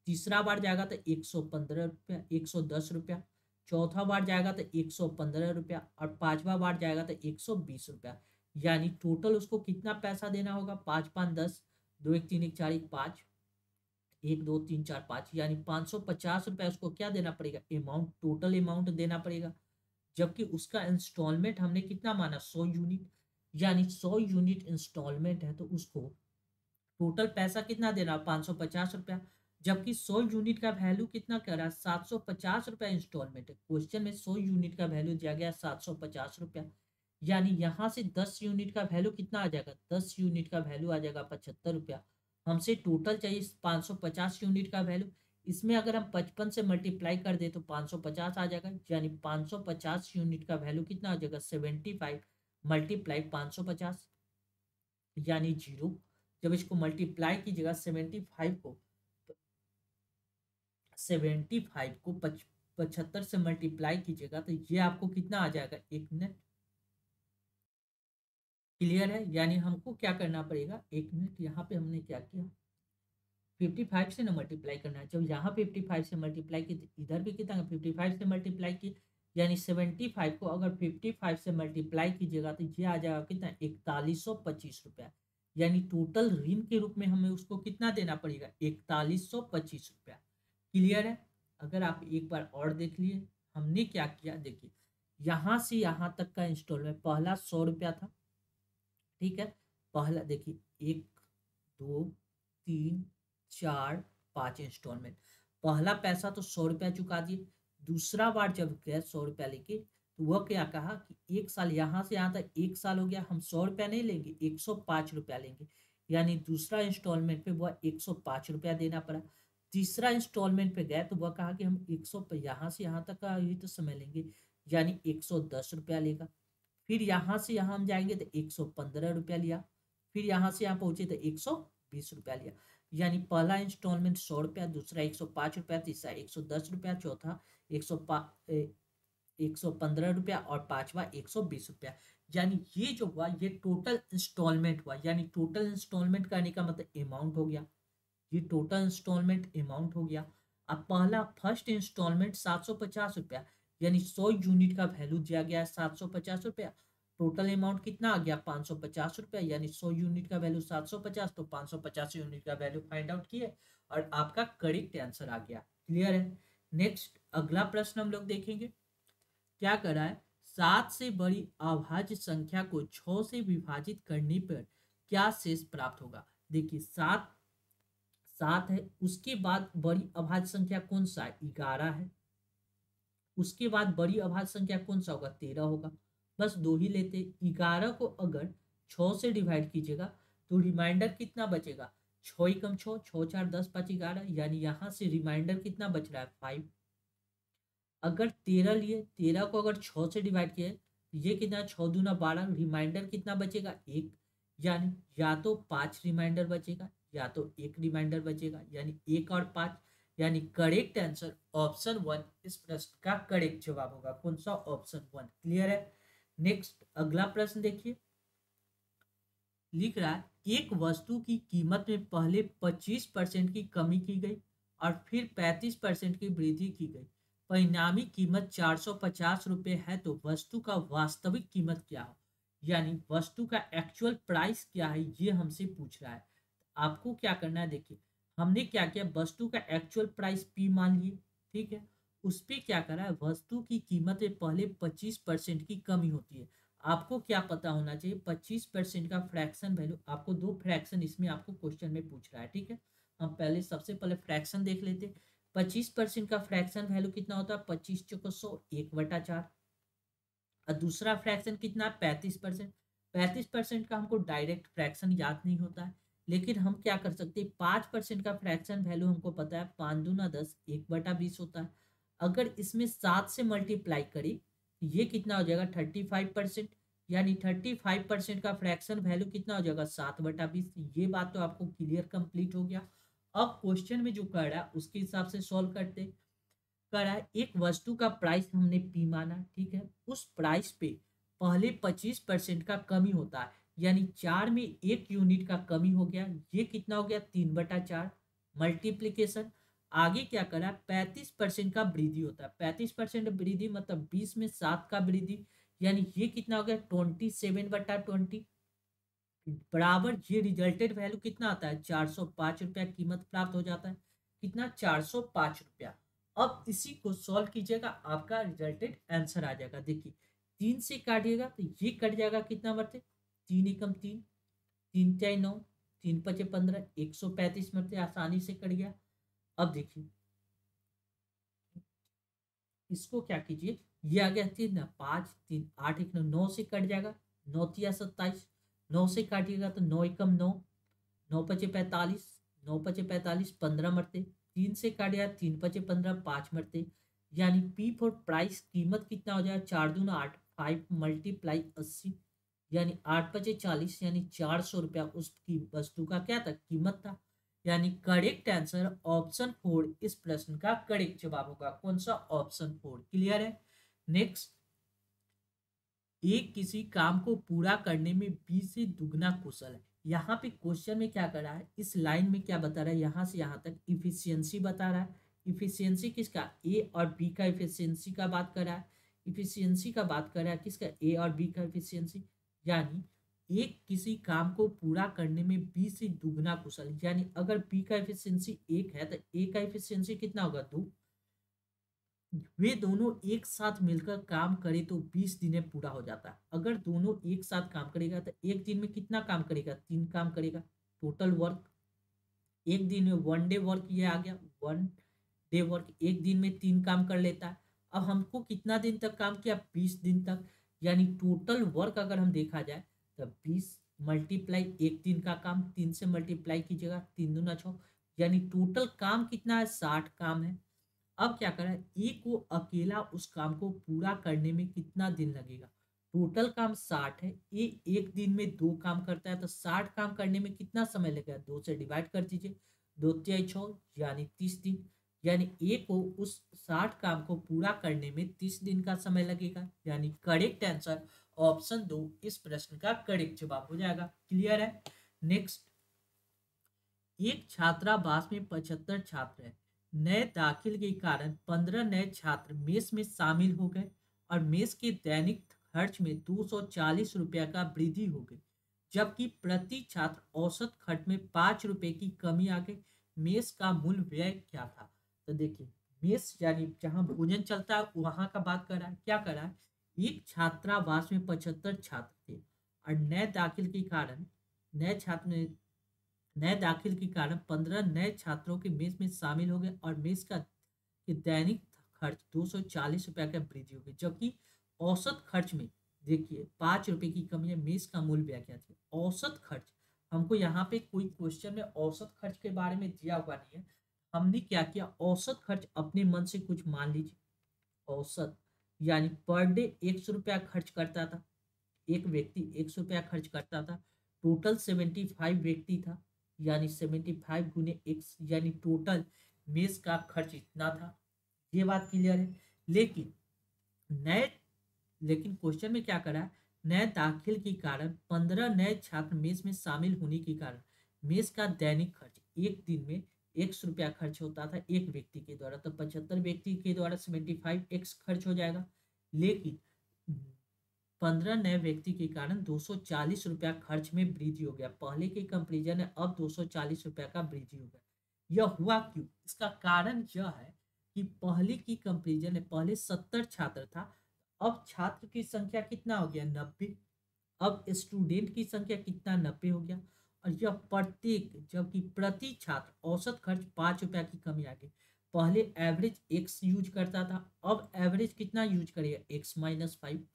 तीसरा बार जाएगा तो 115 रुपया, 110 रुपया, चौथा बार जाएगा तो 115 रुपया और पांचवा बार जाएगा तो 120 रुपया। यानी टोटल उसको कितना पैसा देना होगा, 5 5 10, 2 1 3 1 4 1 5, 1 2 3 4 5, यानी 550 रुपया उसको क्या देना पड़ेगा, अमाउंट, टोटल अमाउंट देना पड़ेगा। जबकि उसका इंस्टॉलमेंट हमने कितना माना, 100 यूनिट, यानी 100 यूनिट इंस्टॉलमेंट है तो उसको टोटल पैसा कितना देना, 550 रुपया। जबकि 100 यूनिट का वैल्यू कितना कर रहा है, 750 रुपया इंस्टॉलमेंट है, क्वेश्चन में 100 यूनिट का वैल्यू दिया गया 750 रुपया, यानी यहाँ से 10 यूनिट का वैल्यू कितना आ जाएगा, 10 यूनिट का वैल्यू आ जाएगा 75 रुपया। हमसे टोटल चाहिए 550 यूनिट का वैल्यू, इसमें अगर हम 55 से मल्टीप्लाई कर दे तो 550 आ जाएगा, यानी 550 यूनिट का वैल्यू कितना आ जाएगा, 75 मल्टीप्लाई 550, यानी 0। जब इसको मल्टीप्लाई कीजिएगा 75 को 75 से मल्टीप्लाई कीजिएगा तो ये आपको कितना आ जाएगा, 1 मिनट। क्लियर है, यानी हमको क्या करना पड़ेगा, 1 मिनट, यहाँ पे हमने क्या किया, 55 से ना मल्टीप्लाई करना है, जब यहाँ 55 से मल्टीप्लाई की इधर भी कितना, 55 से मल्टीप्लाई की, यानी 75 को अगर 55 से मल्टीप्लाई कीजिएगा तो ये आ जाएगा कितना, 4125 रुपया। यानी टोटल ऋण के रूप में हमें उसको कितना देना पड़ेगा, 4125 रुपया। क्लियर है। अगर आप एक बार और देख लिए, हमने क्या किया, देखिए यहाँ से यहाँ तक का इंस्टॉलमेंट पहला 100 रुपया था, ठीक है, पहला देखिए 1 2 3 4 5 इंस्टॉलमेंट, पहला पैसा तो 100 रुपया चुका दिए, दूसरा बार जब गए 100 रुपया लेके तो वह क्या कहा कि 1 साल, यहाँ से यहाँ तक 1 साल हो गया, हम 100 रुपया नहीं लेंगे, 105 रुपया लेंगे, यानी दूसरा इंस्टॉलमेंट पे वह 105 रुपया देना पड़ा। तीसरा इंस्टॉलमेंट पे गए तो वह कहा कि हम 100 यहाँ से यहाँ तक का ही तो समय लेंगे, यानी 110 रुपया लेगा। फिर यहाँ से यहाँ हम जाएंगे तो 115 रुपया लिया, फिर यहाँ से यहाँ पहुंचे तो 120 रुपया लिया, यानी पहला इंस्टॉलमेंट 100 रुपया, दूसरा 105 रुपया, तीसरा 110 रुपया, चौथा 115 रुपया और पांचवा 120 रुपया। यानी ये जो हुआ ये टोटल इंस्टॉलमेंट हुआ, यानी टोटल इंस्टॉलमेंट करने का मतलब अमाउंट हो गया, ये टोटल इंस्टॉलमेंट अमाउंट हो गया। अब पहला फर्स्ट इंस्टॉलमेंट 750 रुपया, यानी 100 यूनिट का वैल्यू दिया गया है 750 रुपया, टोटल अमाउंट कितना आ गया 550 रुपया, यानी 100 यूनिट का वैल्यू 750, तो 550 यूनिट का वैल्यू फाइंड आउट किए और आपका करेक्ट आंसर आ गया। क्लियर है। नेक्स्ट अगला प्रश्न हम लोग देखेंगे, क्या करा है, 7 से बड़ी अभाज्य संख्या को 6 से विभाजित करने पर क्या शेष प्राप्त होगा। देखिए 7 7 है, उसके बाद बड़ी अभाज्य संख्या कौन सा है, 11 है, उसके बाद बड़ी अभाज्य संख्या कौन सा होगा, 13 होगा, बस दो ही लेते। 11 को अगर 6 से डिवाइड कीजिएगा तो रिमाइंडर कितना बचेगा, 6 ही कम 6, 6 4 10 5 11, यानी यहाँ से रिमाइंडर कितना बच रहा है 5। अगर 13 लिए, 13 को अगर 6 से डिवाइड किए ये कितना, 6 दूना 12, रिमाइंडर कितना बचेगा 1, यानी या तो 5 रिमाइंडर बचेगा या तो 1 रिमाइंडर बचेगा, यानी 1 और 5, यानी करेक्ट आंसर ऑप्शन 1 इस प्रश्न का करेक्ट जवाब होगा, कौन सा, ऑप्शन 1। क्लियर है। नेक्स्ट अगला प्रश्न देखिए, लिख रहा है एक वस्तु की कीमत में पहले 25% की कमी की गई और फिर 35% की वृद्धि की गई, परिणामी कीमत 450 रुपये है, तो वस्तु का वास्तविक कीमत क्या हो, यानी वस्तु का एक्चुअल प्राइस क्या है, ये हमसे पूछ रहा है। आपको क्या करना है, देखिए हमने क्या किया, वस्तु का एक्चुअल प्राइस पी मान लिए, ठीक है, उस पर क्या करा है, वस्तु की कीमत में पहले 25% की कमी होती है। आपको क्या पता होना चाहिए, 25% का फ्रैक्शन वैल्यू, आपको दो फ्रैक्शन इसमें आपको क्वेश्चन में पूछ रहा है, ठीक है। हम पहले सबसे पहले फ्रैक्शन देख लेते। 25% का फ्रैक्शन वैल्यू कितना होता है, 25 चौको 100, 1/4। और दूसरा फ्रैक्शन कितना है, 35%। 35% का हमको डायरेक्ट फ्रैक्शन याद नहीं होता है, लेकिन हम क्या कर सकते हैं, 5% का फ्रैक्शन वैल्यू हमको पता है, 5 दूना 10, 1/20 होता है। अगर इसमें 7 से मल्टीप्लाई करें तो ये कितना हो जाएगा, 35%। यानी 35% का फ्रैक्शन वैल्यू कितना हो जाएगा, 7/20। ये बात तो आपको क्लियर कंप्लीट हो गया। अब क्वेश्चन में जो कर रहा है उसके हिसाब से सॉल्व करते। कर रहा है, एक वस्तु का प्राइस हमने पी माना, ठीक है, उस प्राइस पे पहले 25% का कमी होता है, यानी 4 में 1 यूनिट का कमी हो गया, ये कितना हो गया, 3/4 मल्टीप्लीकेशन। आगे क्या करा, 35% का वृद्धि होता है, 35% वृद्धि मतलब 20 में 7 का वृद्धि, यानी ये कितना हो गया, 27/20 बराबर ये रिजल्टेड वैल्यू कितना आता है, 405 रुपया कीमत प्राप्त हो जाता है। कितना, 405 रुपया। अब इसी को सॉल्व कीजिएगा, आपका रिजल्टेड आंसर आ जाएगा। देखिए 3 से काटिएगा तो ये कट जाएगा, कितना मरते, 3 एकम 3, 3×4 9, 3×5 15, 135 मरते, आसानी से कट गया। अब देखिए इसको क्या कीजिए, ये आ गया 3 ना 5 3 8 1 9, 9 से कट जाएगा, 9×3 = 27, 9 से काटिएगा तो 9 एकम 9, 9×5 = 45, 9×5 = 45, 15 मरते, 3 से काटिएगा 3×5 = 15, 5 मरते। यानी पी फॉर प्राइस कीमत कितना हो जाएगा, 4 दूना 8, 5 × 80, यानी 8×5 = 40, यानी 400 रुपया उसकी वस्तु का क्या था, कीमत था। यानी करेक्ट आंसर ऑप्शन 4 इस प्रश्न का करेक्ट जवाब होगा। कौन सा, ऑप्शन 4। क्लियर है। नेक्स्ट, एक किसी काम को पूरा करने में 20 से दुगना कुशल है। यहाँ पे क्वेश्चन में क्या कर रहा है, इस लाइन में क्या बता रहा है, यहाँ से यहाँ तक इफिशियंसी बता रहा है। इफिशियंसी किसका, ए और बी का इफिशियंसी का बात कर रहा है। इफिशियंसी का बात कर रहा है किसका, ए और बी का इफिशियंसी। यानी एक किसी काम को पूरा करने में 20 से दुगना कुशल, यानी अगर बी का इफिशियंसी 1 है तो ए का इफिशियंसी कितना होगा, 2। वे दोनों एक साथ मिलकर काम करे तो 20 दिन में पूरा हो जाता है। अगर दोनों एक साथ काम करेगा तो एक दिन में कितना काम करेगा, 3 काम करेगा। टोटल वर्क एक दिन में 1 डे वर्क, ये आ गया 1 डे वर्क, एक दिन में 3 काम कर लेता है। अब हमको कितना दिन तक काम किया, 20 दिन तक। यानी टोटल वर्क अगर हम देखा जाए तो 20 मल्टीप्लाई एक दिन का काम, 3 से मल्टीप्लाई कीजिएगा, 3 दूना 6, यानी टोटल काम कितना है, 60 काम है। अब क्या करें, ए को अकेला उस काम को पूरा करने में कितना दिन लगेगा, टोटल काम 60 है, ए एक दिन में 2 काम करता है तो 60 काम करने में कितना समय लगेगा, 2 से डिवाइड कर दीजिए, 2×6 यानी 30 दिन। यानी ए को उस 60 काम को पूरा करने में 30 दिन का समय लगेगा। यानी करेक्ट आंसर ऑप्शन 2 इस प्रश्न का करेक्ट जवाब हो जाएगा। क्लियर है। नेक्स्ट, एक छात्रावास में 75 छात्र हैं। नए दाखिल के कारण 15 नए छात्र मेस में शामिल हो गए और मेस के दैनिक खर्च में 240 रुपया का वृद्धि हो गई, जबकि प्रति छात्र औसत खर्च में 5 रुपए की कमी आ गई। मेस का मूल व्यय क्या था। तो देखिए मेस यानी जहाँ भोजन चलता है वहां का बात कर रहा है। क्या कर रहा है, एक छात्रावास में 75 छात्र थे और नए दाखिल के कारण 15 नए छात्रों के मेस में शामिल हो गए और मेस का कि दैनिक खर्च 240 रुपया का वृद्धि हो गई, जबकि औसत खर्च में देखिए 5 रुपए की कमी है। मेस का मूल व्यय क्या थी, औसत खर्च। हमको यहाँ पे कोई क्वेश्चन में औसत खर्च के बारे में दिया हुआ नहीं है। हमने क्या किया, औसत खर्च अपने मन से कुछ मान लीजिए। औसत यानी पर डे 100 रुपया खर्च करता था, एक व्यक्ति 100 रुपया खर्च करता था। टोटल 75 व्यक्ति था, यानी 75 × 1 यानी टोटल मेस का खर्च इतना था। ये बात क्लियर है। लेकिन नए लेकिन क्वेश्चन में क्या करा है, नए दाखिल के कारण 15 नए छात्र मेस में शामिल होने के कारण मेस का दैनिक खर्च एक दिन में 100 रुपया खर्च होता था एक व्यक्ति के द्वारा, तो 75 व्यक्ति के द्वारा 75x खर्च हो जाएगा। लेकिन 15 नए व्यक्ति के कारण 240 रुपया खर्च में वृद्धि हो गया। पहले के कंपेरिजन में अब 240 रुपया का वृद्धि हो गया। यह हुआ क्यों, इसका कारण यह है कि पहले की कंपेरिजन में पहले 70 छात्र था, अब छात्र की संख्या कितना हो गया, 90। अब स्टूडेंट की संख्या कितना, 90 हो गया। और यह प्रत्येक, जबकि प्रति छात्र औसत खर्च 5 रुपया की कमी आ गई। पहले एवरेज एक्स यूज करता था, अब एवरेज कितना यूज करेगा, x-5।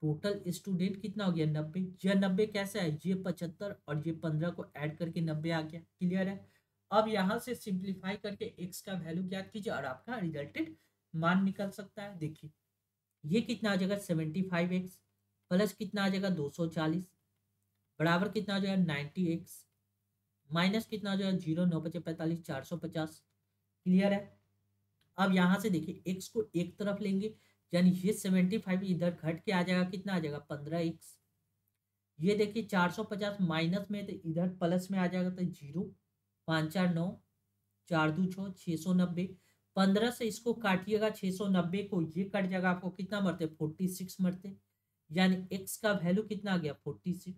टोटल स्टूडेंट कितना हो गया 90। यह 90 कैसे है, ये 75 और ये 15 को ऐड करके 90 आ गया। क्लियर है। अब यहाँ से सिंप्लीफाई करके एक्स का वैल्यू ज्ञात कीजिए और आपका रिजल्टेड मान निकल सकता है। देखिए ये कितना आ जाएगा 75x प्लस कितना आ जाएगा 240 बराबर कितना आ जाएगा 90x माइनस कितना आ जाएगा 0 9 5 45 450। क्लियर है। अब यहाँ से देखिए एक्स को एक तरफ लेंगे यानी ये 75 इधर घट के आ जाएगा कितना आ जाएगा 15x। ये देखिए 450 माइनस में तो इधर प्लस में आ जाएगा तो 0 5 4 9 4 2 6 690। 15 से इसको काटिएगा 690 को, ये कट जाएगा आपको कितना मरते 46 मरते। यानी x का वैल्यू कितना आ गया 46।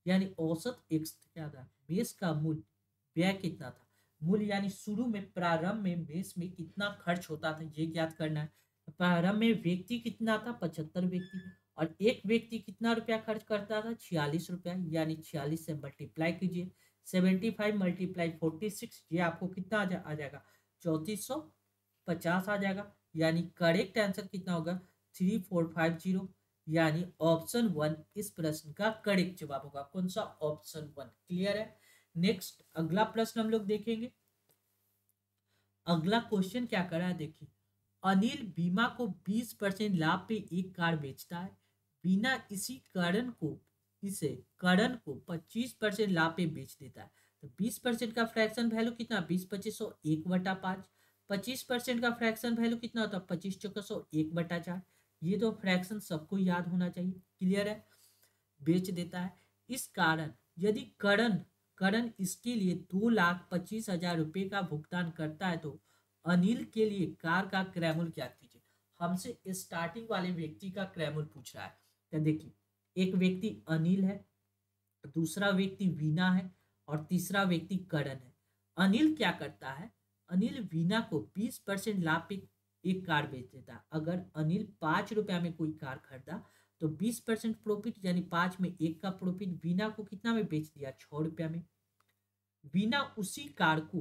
यानी औसत x क्या था, मेष का मूल्य व्यय कितना था। मूल्य यानी शुरू में प्रारंभ में मेष में कितना खर्च होता था ये ज्ञात करना है। प्रारंभ में व्यक्ति कितना था 75 व्यक्ति और एक व्यक्ति कितना रुपया खर्च करता था 46 रुपया। यानी 46 से मल्टीप्लाई कीजिए 75 मल्टीप्लाई 46 ये आपको कितना आ जाएगा 3450 आ जाएगा। यानी करेक्ट आंसर कितना होगा 3450। यानी ऑप्शन 1 इस प्रश्न का करेक्ट जवाब होगा। कौन सा ऑप्शन 1। क्लियर है। नेक्स्ट अगला प्रश्न हम लोग देखेंगे। अगला क्वेश्चन क्या कर रहा है देखिए, अनिल बीमा को 20% लाभ पे एक कार बेचता है। बीना इसे करण को 25% लाभ पे बेच देता है। तो 20% का फ्रैक्शन वैल्यू कितना 20 25 100 1/5। 25% का फ्रैक्शन वैल्यू कितना होता है 25 चौका 100 1/4। ये तो फ्रैक्शन सबको याद होना चाहिए। क्लियर है। बेच देता है। इस कारण यदि करण करण इसके लिए 2,25,000 रुपए का भुगतान करता है तो अनिल के लिए कार का क्रय मूल्य ज्ञात कीजिए। हमसे स्टार्टिंग वाले व्यक्ति का क्रय मूल्य पूछ रहा है। तो देखिए एक व्यक्ति अनिल है, दूसरा व्यक्ति वीना है और तीसरा व्यक्ति करण है। अनिल क्या करता है, अनिल वीना को 20% लाभ पे एक कार बेच देता है। अगर अनिल 5 रुपया में कोई कार खरीदा तो 20% प्रॉफिट यानी 5 में 1 का प्रॉफिट वीना को कितना में बेच दिया 6 रुपया में। वीना उसी कार को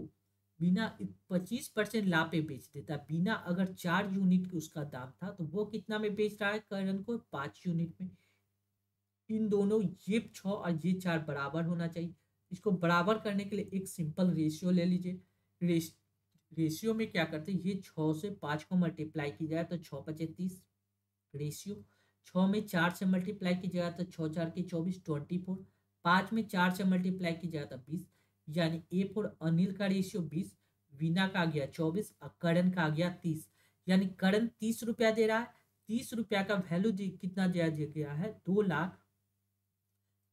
बिना 25% लाभ पे बेच देता। बिना अगर 4 यूनिट की उसका दाम था तो वो कितना में बेच रहा है करण को 5 यूनिट में। इन दोनों ये 6 और ये 4 बराबर होना चाहिए। इसको बराबर करने के लिए एक सिंपल रेशियो ले लीजिए। रेशियो में क्या करते हैं, ये 6 से 5 को मल्टीप्लाई की जाए तो 6 × 5 = 30। रेशियो 6 में 4 से मल्टीप्लाई की जाए तो 6 4 × 24 24। 5 में 4 से मल्टीप्लाई की जाए तो 20। यानी ए फॉर अनिल का रेशियो 20, वीना का आ गया 24 और करण का आ गया 30। यानी करण 30 रुपया दे रहा है। 30 रुपया का वैल्यू कितना दिया गया है 2,00,000।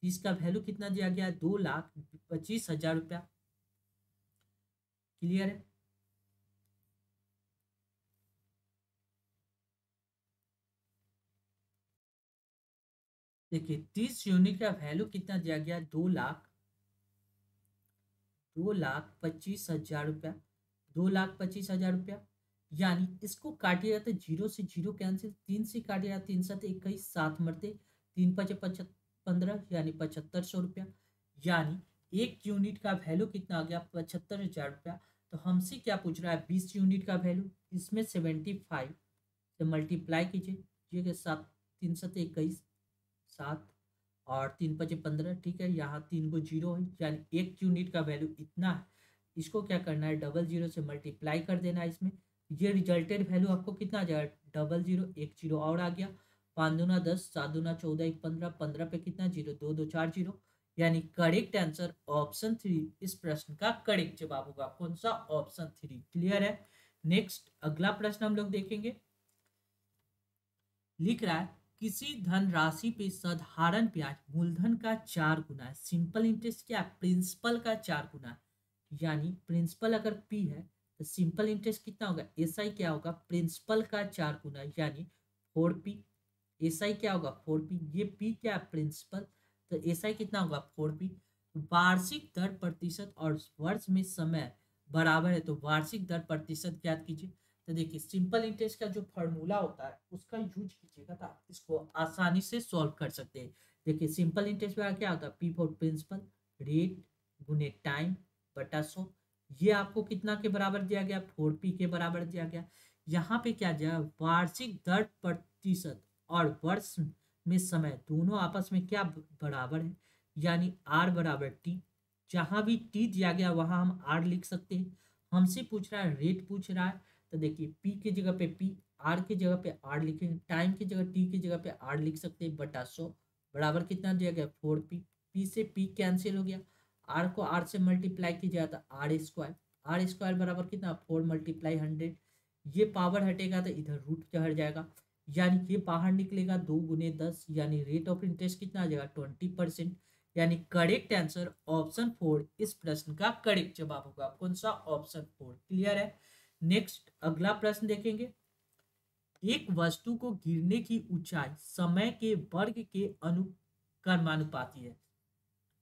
30 का वैल्यू कितना दिया गया है 2,25,000 रुपया। क्लियर है। देखिए 30 यूनिट का वैल्यू कितना दिया गया 2,25,000 रुपया। 2,25,000 रुपया। यानी इसको काटिएगा तो 0 से 0 कैंसिल, 3 से काटिएगा 3 7 21 7 मरते 3 5 15 यानी 7500 रुपया। यानी एक यूनिट का वैल्यू कितना आ गया 75,000 रुपया। तो हमसे क्या पूछ रहा है 20 यूनिट का वैल्यू। इसमें 75 से मल्टीप्लाई कीजिए ये के साथ 3 7 21 7 और 3 5 15। ठीक है। यहाँ 3 को 0 है यानी एक यूनिट का वैल्यू इतना है। इसको क्या करना है 00 से मल्टीप्लाई कर देना है इसमें। ये रिजल्टेड वैल्यू आपको कितना आ जाएगा 00 एक 0 और आ गया। 5 दूना 10 7 दूना 14 1 15 15 पे कितना 0 2 2 4 0। यानी करेक्ट आंसर ऑप्शन 3 इस प्रश्न का करेक्ट जवाब होगा। कौन सा ऑप्शन 3। क्लियर है। नेक्स्ट अगला प्रश्न हम लोग देखेंगे। लिख रहा है किसी धनराशि पे साधारण ब्याज मूलधन का 4 गुना है। सिंपल इंटरेस्ट क्या है प्रिंसिपल का 4 गुना है। यानी प्रिंसिपल अगर पी है तो सिंपल इंटरेस्ट कितना होगा एसआई क्या होगा प्रिंसिपल का 4 गुना यानी 4p। एसआई क्या होगा 4p। ये पी क्या है प्रिंसिपल तो एसआई कितना होगा 4p। वार्षिक दर प्रतिशत और वर्ष में समय बराबर है तो वार्षिक दर प्रतिशत ज्ञात कीजिए। तो देखिए सिंपल इंटरेस्ट का जो फॉर्मूला होता है उसका यूज कीजिएगा तो आप इसको आसानी से सॉल्व कर सकते हैं। देखिए सिंपल इंटरेस्ट में क्या होता है पी फॉर प्रिंसिपल रेट गुने टाइम बटा 100। ये आपको कितना के बराबर दिया गया 4p के बराबर दिया गया। यहाँ पे क्या दिया वार्षिक दर प्रतिशत और वर्ष में समय दोनों आपस में क्या बराबर है, यानी आर बराबर टी। जहां भी टी दिया गया वहां हम आर लिख सकते हैं। हमसे पूछ रहा है, रेट पूछ रहा है, तो देखिए पी की जगह पे पी, आर की जगह पे आर लिखेंगे, टाइम की जगह टी की जगह पे आर लिख सकते हैं, बटा 100 बराबर कितना दिया गया 4 पी। पी से पी कैंसिल हो गया, आर को आर से मल्टीप्लाई किया जाता आर स्क्वायर, आर स्क्वायर बराबर कितना 4 × 100। ये पावर हटेगा तो इधर रूट चढ़ जाएगा, यानी ये बाहर निकलेगा 2 × 10, यानी रेट ऑफ इंटरेस्ट कितना आ जाएगा 20%। यानी करेक्ट आंसर ऑप्शन 4 इस प्रश्न का करेक्ट जवाब होगा। कौन सा? ऑप्शन 4। क्लियर है। नेक्स्ट अगला प्रश्न देखेंगे। एक वस्तु को गिरने की ऊंचाई समय के वर्ग के अनुक्रमानुपाती है।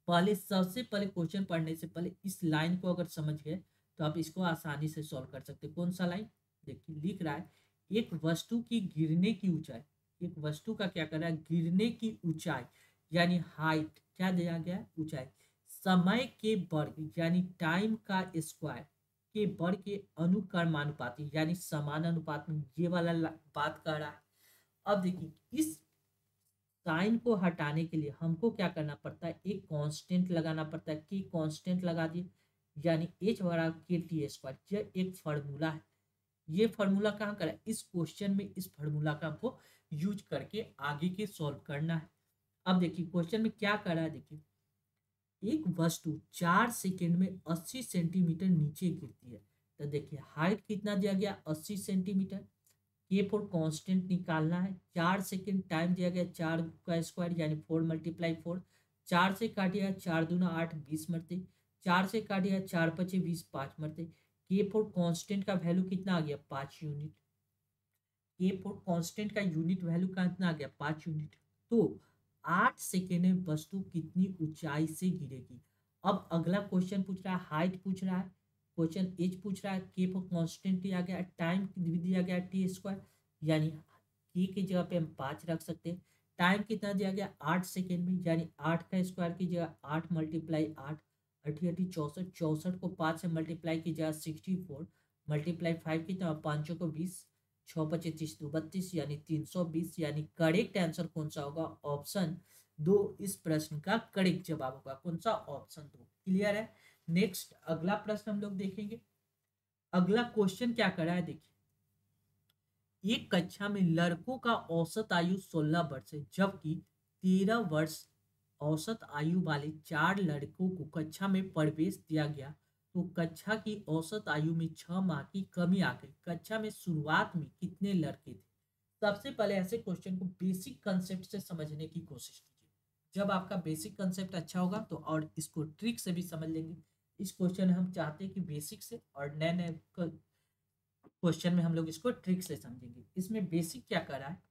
पहले सबसे पहले क्वेश्चन पढ़ने से पहले इस लाइन को अगर समझ गए तो आप इसको आसानी से सॉल्व कर सकते हैं। कौन सा लाइन? देखिए लिख रहा है एक वस्तु की गिरने की ऊंचाई, एक वस्तु का क्या कर रहा है गिरने की ऊंचाई, यानी हाइट क्या दिया गया है ऊंचाई, समय के वर्ग यानी टाइम का स्क्वायर के वर्ग के अनुक्रमानुपाती यानी समान अनुपात में, ये वाला बात कर रहा है। अब देखिए इस साइन को हटाने के लिए हमको क्या करना पड़ता है, एक कांस्टेंट लगाना पड़ता है। कि कांस्टेंट लगा दिए, यानी एच बराबर के टी स्क्वायर, यह एक फार्मूला है। ये फार्मूला कहाँ करा है? इस क्वेश्चन में इस फार्मूला का हमको यूज करके आगे के सॉल्व करना है। अब देखिए क्वेश्चन में क्या कर रहा है, देखिए एक वस्तु 4 सेकेंड में 80 सेंटीमीटर नीचे गिरती है। तो देखिए हाइट कितना दिया गया 80 सेंटीमीटर। ये फोर कांस्टेंट निकालना है। 4 सेकेंड टाइम दिया गया 4 का स्क्वायर यानी 4 × 4। 4 से काटिएगा 4×2 = 8 20 मरते, 4 से काटिएगा 4×5 = 20 5 मरते। के फोर कांस्टेंट का वैल्यू कितना आ गया 5 यूनिट। के फोर कांस्टेंट का यूनिट वैल्यू कितना आ गया 5 यूनिट। तो 8 सेकेंड में वस्तु कितनी ऊंचाई से गिरेगी। अब अगला क्वेश्चन पूछ रहा है हाइट पूछ रहा है, क्वेश्चन एज पूछ रहा है, के फॉर कांस्टेंट दिया गया, टाइम भी दिया गया टी स्क्वायर, यानी के की जगह पे हम 5 रख सकते हैं। टाइम कितना दिया गया 8 सेकेंड में, यानी 8 का स्क्वायर की जगह 8 × 8 अठी अठी 64, 64 को 5 से मल्टीप्लाई की जगह 64 मल्टीप्लाई 5 कितना 5 को 20, 6×25 = 32 यानी 320। यानी करेक्ट आंसर कौन सा होगा? ऑप्शन 2 इस प्रश्न का करेक्ट जवाब होगा। कौन सा? ऑप्शन 2। क्लियर है। नेक्स्ट अगला प्रश्न हम लोग देखेंगे। अगला क्वेश्चन क्या कर रहा है, देखिए एक कक्षा में लड़कों का औसत आयु 16 वर्ष है, जबकि 13 वर्ष औसत आयु वाले 4 लड़कों को कक्षा में प्रवेश दिया गया। तो कक्षा की औसत आयु में 6 माह की कमी आ गई। कक्षा में शुरुआत में कितने लड़के थे? सबसे पहले ऐसे क्वेश्चन को बेसिक कंसेप्ट से समझने की कोशिश कीजिए। जब आपका बेसिक कंसेप्ट अच्छा होगा तो और इसको ट्रिक से भी समझ लेंगे। इस क्वेश्चन में हम चाहते हैं कि बेसिक से और नए नए क्वेश्चन में हम लोग इसको ट्रिक से समझेंगे। इसमें बेसिक क्या कर रहा है,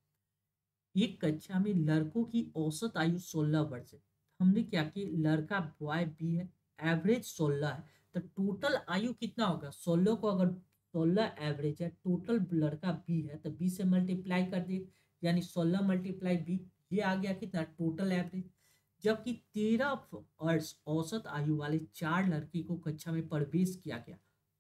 एक कक्षा में लड़कों की औसत आयु 16 वर्ष है। हमने क्या किया, लड़का बॉय बी है, एवरेज 16 है, तो टोटल आयु कितना होगा 16 को अगर 16 एवरेज है, टोटल लड़का बी है तो बी से मल्टीप्लाई कर दिए, यानी 16 × बी, ये आ गया कितना टोटल एवरेज। जबकि 13 वर्ष औसत आयु वाले 4 लड़की को कक्षा में प्रवेश किया गया।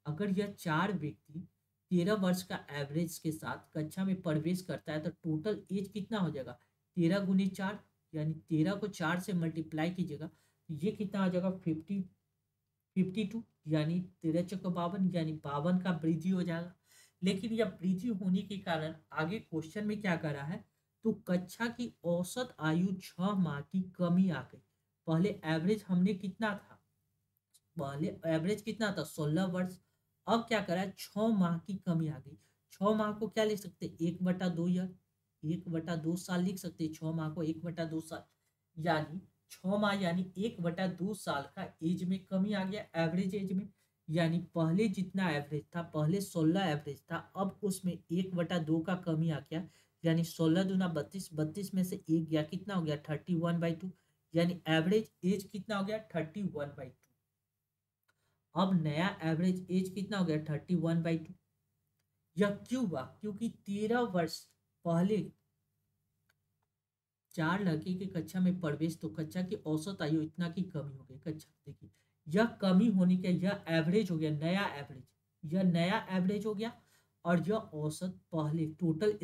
अगर यह 4 व्यक्ति 13 वर्ष का एवरेज के साथ कक्षा में प्रवेश करता है तो टोटल एज कितना हो जाएगा 13 × 4, यानी 13 को 4 से मल्टीप्लाई कीजिएगा, ये कितना आ जाएगा 52, यानी 13×4 = 52, यानी 52 का वृद्धि हो जाएगा। लेकिन यह वृद्धि होने के कारण आगे क्वेश्चन में क्या कर रहा है, तो कक्षा की औसत आयु 6 माह की कमी आ गई। पहले एवरेज हमने कितना था, पहले एवरेज कितना था 16 वर्ष। अब क्या करा है 6 माह की कमी आ गई। 6 माह को क्या लिख सकते 1/2 ईयर, 1/2 साल लिख सकते 6 माह को 1/2 साल, यानी 6 माह यानी 1/2 साल का एज में कमी आ गया एवरेज एज में। यानी पहले जितना एवरेज था, पहले 16 एवरेज था, अब उसमें 1/2 का कमी आ गया, यानी 16×2 = 32, 32 में से एक गया कितना हो गया 31/2, यानी एवरेज एज कितना हो गया 31/2। अब नया एवरेज एज कितना हो गया 31/2। यह क्यों हुआ, क्योंकि 13 वर्ष पहले 4 लड़के की कक्षा में प्रवेश, तो कक्षा की औसत आयु इतना की कमी हो गई। कक्षा देखिए यह कमी होने के यह एवरेज हो गया, नया एवरेज, यह नया एवरेज हो गया। और यह औसत पहले टोटल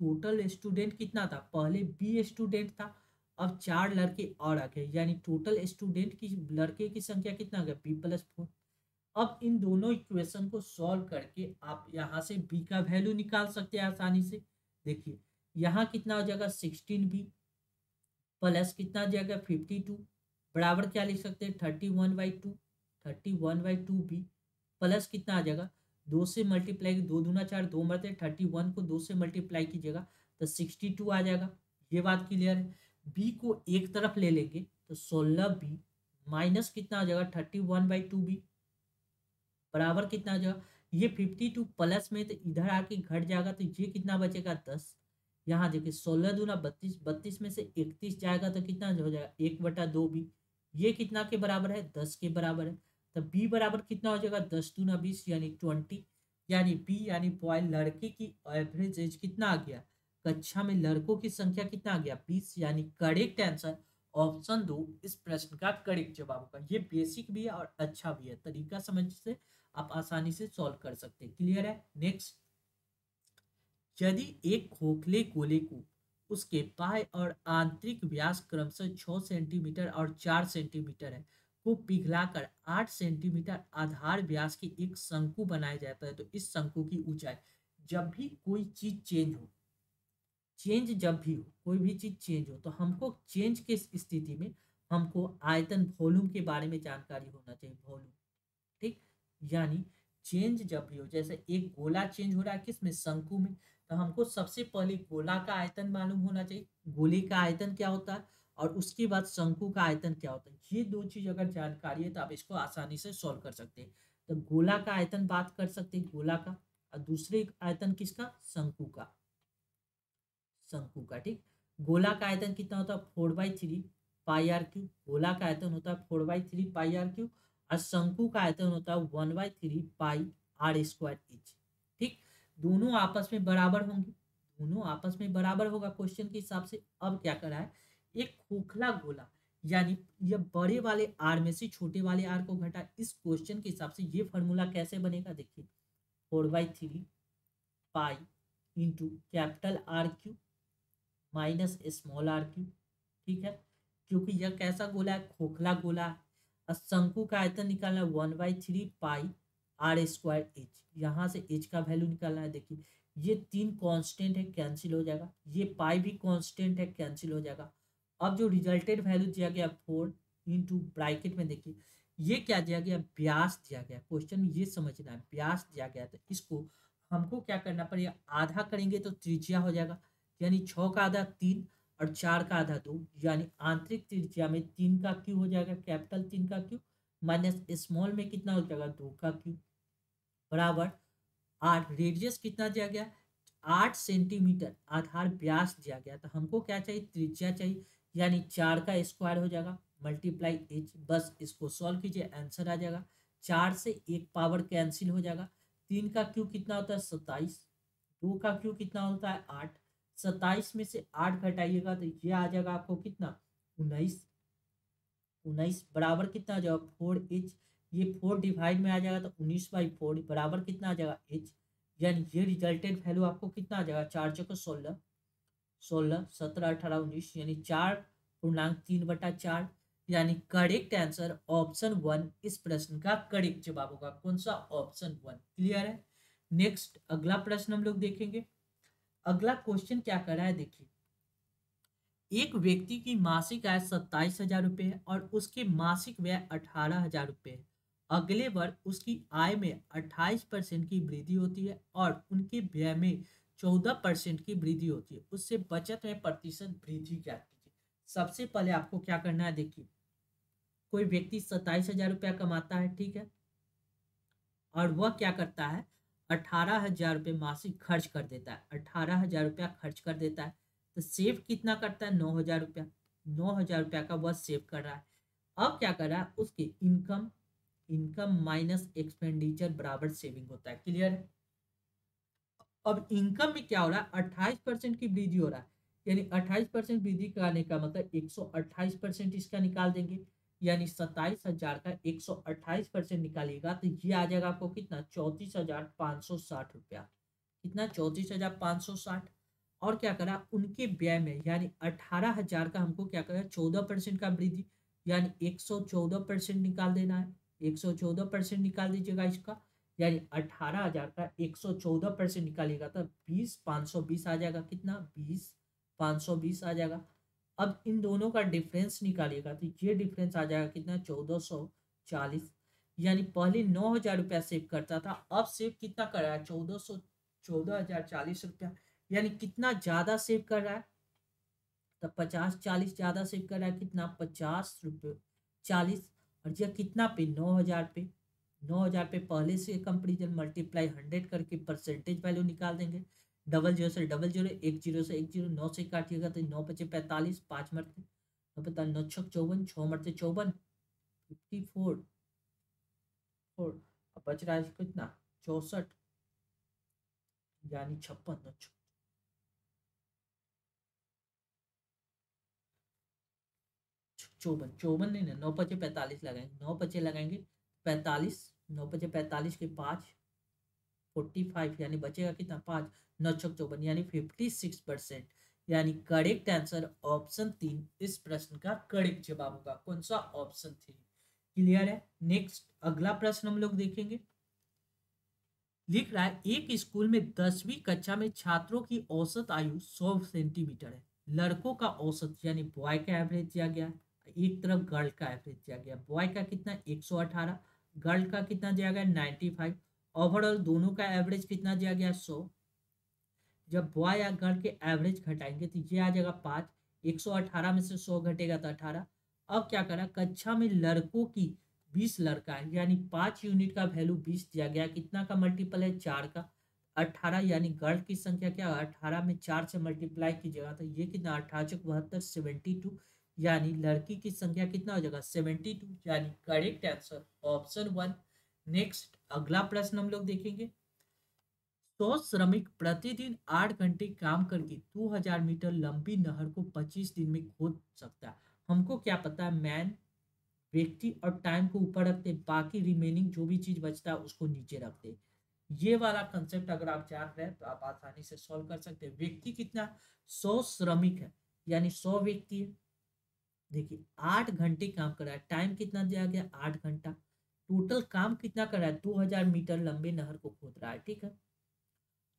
टोटल स्टूडेंट कितना था, पहले 20 स्टूडेंट था, अब 4 लड़के और आ गए, यानी टोटल स्टूडेंट की लड़के की संख्या कितना आ गया, b+4। अब इन दोनों इक्वेशन को सॉल्व करके आप यहाँ से b का वैल्यू निकाल सकते हैं आसानी से। देखिए यहाँ कितना हो जाएगा 16b प्लस कितना हो जाएगा 52, बराबर क्या लिख सकते हैं 31/2, 31/2b प्लस कितना आ जाएगा, 2 से मल्टीप्लाई, 2×2 = 4, 2 × 31 को 2 से मल्टीप्लाई कीजिएगा तो 62 आ जाएगा। ये बात क्लियर है। b को एक तरफ ले लेंगे तो 16b माइनस कितना आ जाएगा 31/2b बराबर कितना आ जाएगा, ये 52 प्लस में तो इधर आके घट जाएगा तो ये कितना बचेगा 10। यहाँ देखिए 16×2 = 32, 32 में से 31 जाएगा तो कितना हो जाएगा 1/2b, ये कितना के बराबर है 10 के बराबर है। तो b बराबर कितना हो जाएगा 10×2 = 20 यानी 20, यानी b यानी बॉय लड़के की एवरेज एज कितना आ गया, कक्षा में लड़कों की संख्या कितना आ गया 20, यानी करेक्ट आंसर ऑप्शन 2 इस प्रश्न का करेक्ट जवाब होगा। ये बेसिक भी है और अच्छा भी है, तरीका समझ से आप आसानी से सॉल्व कर सकते हैं। क्लियर है। नेक्स्ट, यदि एक खोखले गोले को उसके बाह्य और आंतरिक व्यास क्रमशः 6 सेंटीमीटर और 4 सेंटीमीटर है को पिघलाकर 8 सेंटीमीटर आधार व्यास की एक शंकु बनाया जाता है, तो इस शंकु की ऊंचाई, जब भी कोई चीज चेंज हो, चेंज जब भी हो, कोई भी चीज चेंज हो तो हमको चेंज के स्थिति में हमको आयतन वॉल्यूम के बारे में जानकारी होना चाहिए, वॉल्यूम। ठीक, यानी चेंज जब भी हो, जैसे एक गोला चेंज हो रहा है किसमें, शंकु में, तो हमको सबसे पहले गोला का आयतन मालूम होना चाहिए, गोले का आयतन क्या होता है, और उसके बाद शंकु का आयतन क्या होता है। ये दो चीज अगर जानकारी है तो आप इसको आसानी से सॉल्व कर सकते हैं। तो गोला का आयतन बात कर सकते हैं, गोला का, और दूसरे आयतन किसका, शंकु का, शंकु का। ठीक, गोला का आयतन कितना होता है 4/3 πr3, गोला का आयतन होता है 4/3 πr3, और शंकु का आयतन होता है 1/3 πr²। ठीक, दोनों आपस में बराबर होंगे, दोनों आपस में बराबर होगा क्वेश्चन के हिसाब से। अब क्या करा है, एक खोखला गोला, यानी ये बड़े वाले आर में से छोटे वाले आर को घटा, इस क्वेश्चन के हिसाब से ये फॉर्मूला कैसे बनेगा, देखिए 4/3 π into capital R³ minus small r³। ठीक है, क्योंकि यह कैसा गोला है, खोखला गोला है। और शंकु का आयतन निकालना है 1/3 πr²h, यहाँ से h का वैल्यू निकालना है। देखिए ये 3 कांस्टेंट है, कैंसिल हो जाएगा, ये पाई भी कांस्टेंट है, कैंसिल हो जाएगा। अब जो रिजल्टेड वैल्यू दिया गया 4 इंटू ब्रैकेट में, देखिए ये क्या दिया गया, व्यास दिया गया, क्वेश्चन में ये समझना है, व्यास दिया गया, तो इसको हमको क्या करना पड़ेगा, आधा करेंगे तो त्रिज्या हो जाएगा, यानी 6 का आधा 3 और 4 का आधा 2, यानी आंतरिक त्रिज्या में 3 का क्यू हो जाएगा, कैपिटल 3 का क्यू, माइनस स्मॉल में कितना हो जाएगा 2 का क्यू, बराबर 8। रेडियस कितना दिया गया 8 सेंटीमीटर आधार व्यास दिया गया, तो हमको क्या चाहिए, त्रिज्या चाहिए, यानी 4 का स्क्वायर हो जाएगा मल्टीप्लाई h। बस इसको सॉल्व कीजिए, आंसर आ जाएगा। 4 से एक पावर कैंसिल हो जाएगा, 3 का क्यू कितना होता है 27, 2 का क्यू कितना होता है 8, 27 में से 8 घटाइएगा तो ये आ जाएगा आपको कितना 19, 19 बराबर कितना आ जाएगा 4h, ये 4 डिवाइड में आ जाएगा तो 19/4 बराबर कितना आ जाएगा h, यानी ये रिजल्टेड वैल्यू आपको कितना आ जाएगा 4×4 = 16, 16 17 18 19, यानी 4.3/4, यानी करेक्ट आंसर ऑप्शन 1 इस प्रश्न का करेक्ट जवाब होगा। कौन सा, ऑप्शन 1। क्लियर है। नेक्स्ट अगला प्रश्न हम लोग देखेंगे। अगला क्वेश्चन क्या कर रहा है, देखिए एक व्यक्ति की मासिक आय 27,000 रुपये है और उसके मासिक व्यय 18,000 रुपये है। अगले वर्ष उसकी आय में 28% की वृद्धि होती है और उनके व्यय में 14% की वृद्धि होती है। उससे बचत में प्रतिशत वृद्धि क्या कीजिए। सबसे पहले आपको क्या करना है, देखिए कोई व्यक्ति 27,000 रुपया कमाता है, ठीक है, और वह क्या करता है 18,000 रुपये मासिक खर्च कर देता है, 18,000 रुपया खर्च कर देता है, तो सेव कितना करता है 9,000 रुपया, 9,000 रुपया का वह सेव कर रहा है। अब क्या कर रहा है, उसके इनकम, इनकम माइनस एक्सपेंडिचर बराबर सेविंग होता है। क्लियर है। अब इनकम में क्या हो रहा है 28% की वृद्धि हो रहा है, यानी 28% वृद्धि कराने का मतलब 128% इसका निकाल देंगे, यानी 27,000 का 128% निकालिएगा तो ये आ जाएगा आपको कितना 34,560 रुपया, कितना 34,560। और क्या करा उनके व्यय में, यानी 18,000 का हमको क्या करा 14% का वृद्धि, यानी 114% निकाल देना है। 114% निकाल दीजिएगा इसका, यानी 18,000 का 114% निकालिएगा तो 20,520 आ जाएगा। कितना 20,520 आ जाएगा। अब इन दोनों का डिफरेंस निकालिएगा तो ये डिफरेंस आ जाएगा कितना 1440। यानी पहले 9,000 रुपया सेव करता था, अब सेव कितना कर रहा है 14,040 रुपया। यानी कितना ज्यादा सेव कर रहा है, तो 50-40 ज्यादा सेव कर रहा है। कितना 50 रुपये 40, और यह कितना पे 9,000 पे। 9,000 पे पहले से कंपेरिजन मल्टीप्लाई 100 करके परसेंटेज वैल्यू निकाल देंगे। डबल जीरो से डबल जीरो, एक जीरो से एक जीरो, 9 से काटिएगा तो 9 पचे 45, 5 मरते 9 छक 54, 6 मरते 54, 54 4। अब बच रहा है कितना 64, यानी 56। 54 54 नहीं ना, 9 पचे 45 लगाएंगे, 9 पचे लगाएंगे 45, 9 पचे 45 के 5 45, यानी बचेगा कितना 5, 9 छक 54, यानी 56%। यानी करेक्ट आंसर ऑप्शन 3 इस प्रश्न का करेक्ट जवाब होगा। कौन सा ऑप्शन 3। क्लियर है। नेक्स्ट अगला प्रश्न हम लोग देखेंगे। लिख रहा है एक स्कूल में 10वीं कक्षा में छात्रों की औसत आयु 100 सेंटीमीटर है। लड़कों का औसत यानी बॉय का एवरेज दिया गया, एक तरफ गर्ल का एवरेज दिया गया। बॉय का कितना 118, गर्ल का कितना दिया गया 95। ओवरऑल दोनों का एवरेज कितना दिया गया 100। जब बॉय या गर्ल के एवरेज घटाएंगे तो ये आ जाएगा 5। 118 में से 100 घटेगा तो 18। अब क्या करा कक्षा में लड़कों की 20 लड़का है, यानी 5 यूनिट का वैल्यू 20 दिया गया। कितना का मल्टीपल है 4 का 18, यानी गर्ल की संख्या क्या 18 में 4 से मल्टीप्लाई कीजिएगा तो ये कितना 18 72 72, यानी लड़की की संख्या कितना हो जाएगा 72, यानी करेक्ट आंसर ऑप्शन 1। नेक्स्ट अगला प्रश्न हम लोग देखेंगे। 100 श्रमिक प्रतिदिन 8 घंटे काम करके 2,000 मीटर लंबी नहर को 25 दिन में खोद सकता है। हमको क्या पता है मैन व्यक्ति और टाइम को ऊपर रखते, बाकी रिमेनिंग जो भी चीज बचता है उसको नीचे रखते। ये वाला कंसेप्ट अगर आप जान रहे हैं तो आप आसानी से सॉल्व कर सकते हैं। व्यक्ति कितना 100 श्रमिक है, यानी 100 व्यक्ति है। देखिए 8 घंटे काम कर रहा है, टाइम कितना दिया गया 8 घंटा। टोटल काम कितना कर रहा है 2,000 मीटर लंबे नहर को खोद रहा है, ठीक है।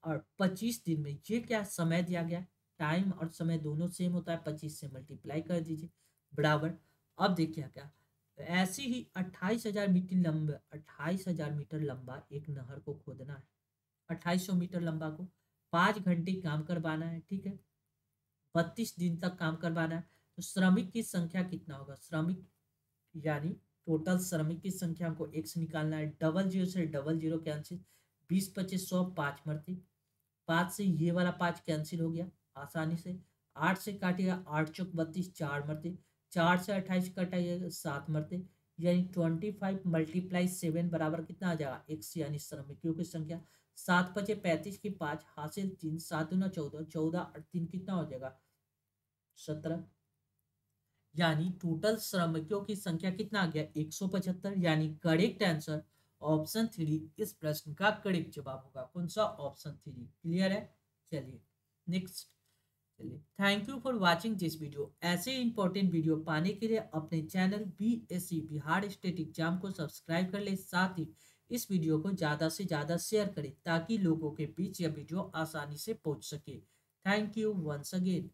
और 25 दिन में ये क्या समय दिया गया, टाइम और समय दोनों सेम होता है, 25 से मल्टीप्लाई कर दीजिए बराबर। अब देखिए क्या ऐसे ही 28,000 मीटर लंबा एक नहर को खोदना है। 2800 मीटर लंबा को 5 घंटे काम करवाना है, ठीक है। 32 दिन तक काम करवाना है। तो श्रमिक की संख्या कितना होगा, श्रमिक यानी टोटल श्रमिक की संख्या हमको x निकालना है। डबल जीरो से डबल जीरो कैंसिल, 20 25 100, 5 मरते 5 से ये वाला 5 कैंसिल हो गया आसानी से। 8 से काटिएगा 8 चौक 32, 4 मरते 4 से 28 कटाइएगा 7 मरते, यानी 25 मल्टीप्लाई 7 बराबर कितना आ जाएगा x, यानी श्रमिकों की संख्या। 7 पचे 35 की 5 हासिल 3, 7 दूना 14, 14 और 3 कितना हो जाएगा 17, यानी टोटल श्रमिकों की संख्या कितना आ गया 175। यानी करेक्ट आंसर ऑप्शन 3 इस प्रश्न का करेक्ट जवाब होगा। कौन सा ऑप्शन 3। क्लियर है। चलिए नेक्स्ट। चलिए thank you for watching this video. ऐसे इंपॉर्टेंट वीडियो पाने के लिए अपने channel BSc Bihar state exam को सब्सक्राइब कर ले, साथ ही इस वीडियो को ज़्यादा से ज़्यादा शेयर करें ताकि लोगों के बीच यह वीडियो आसानी से पहुंच सके। Thank you once again.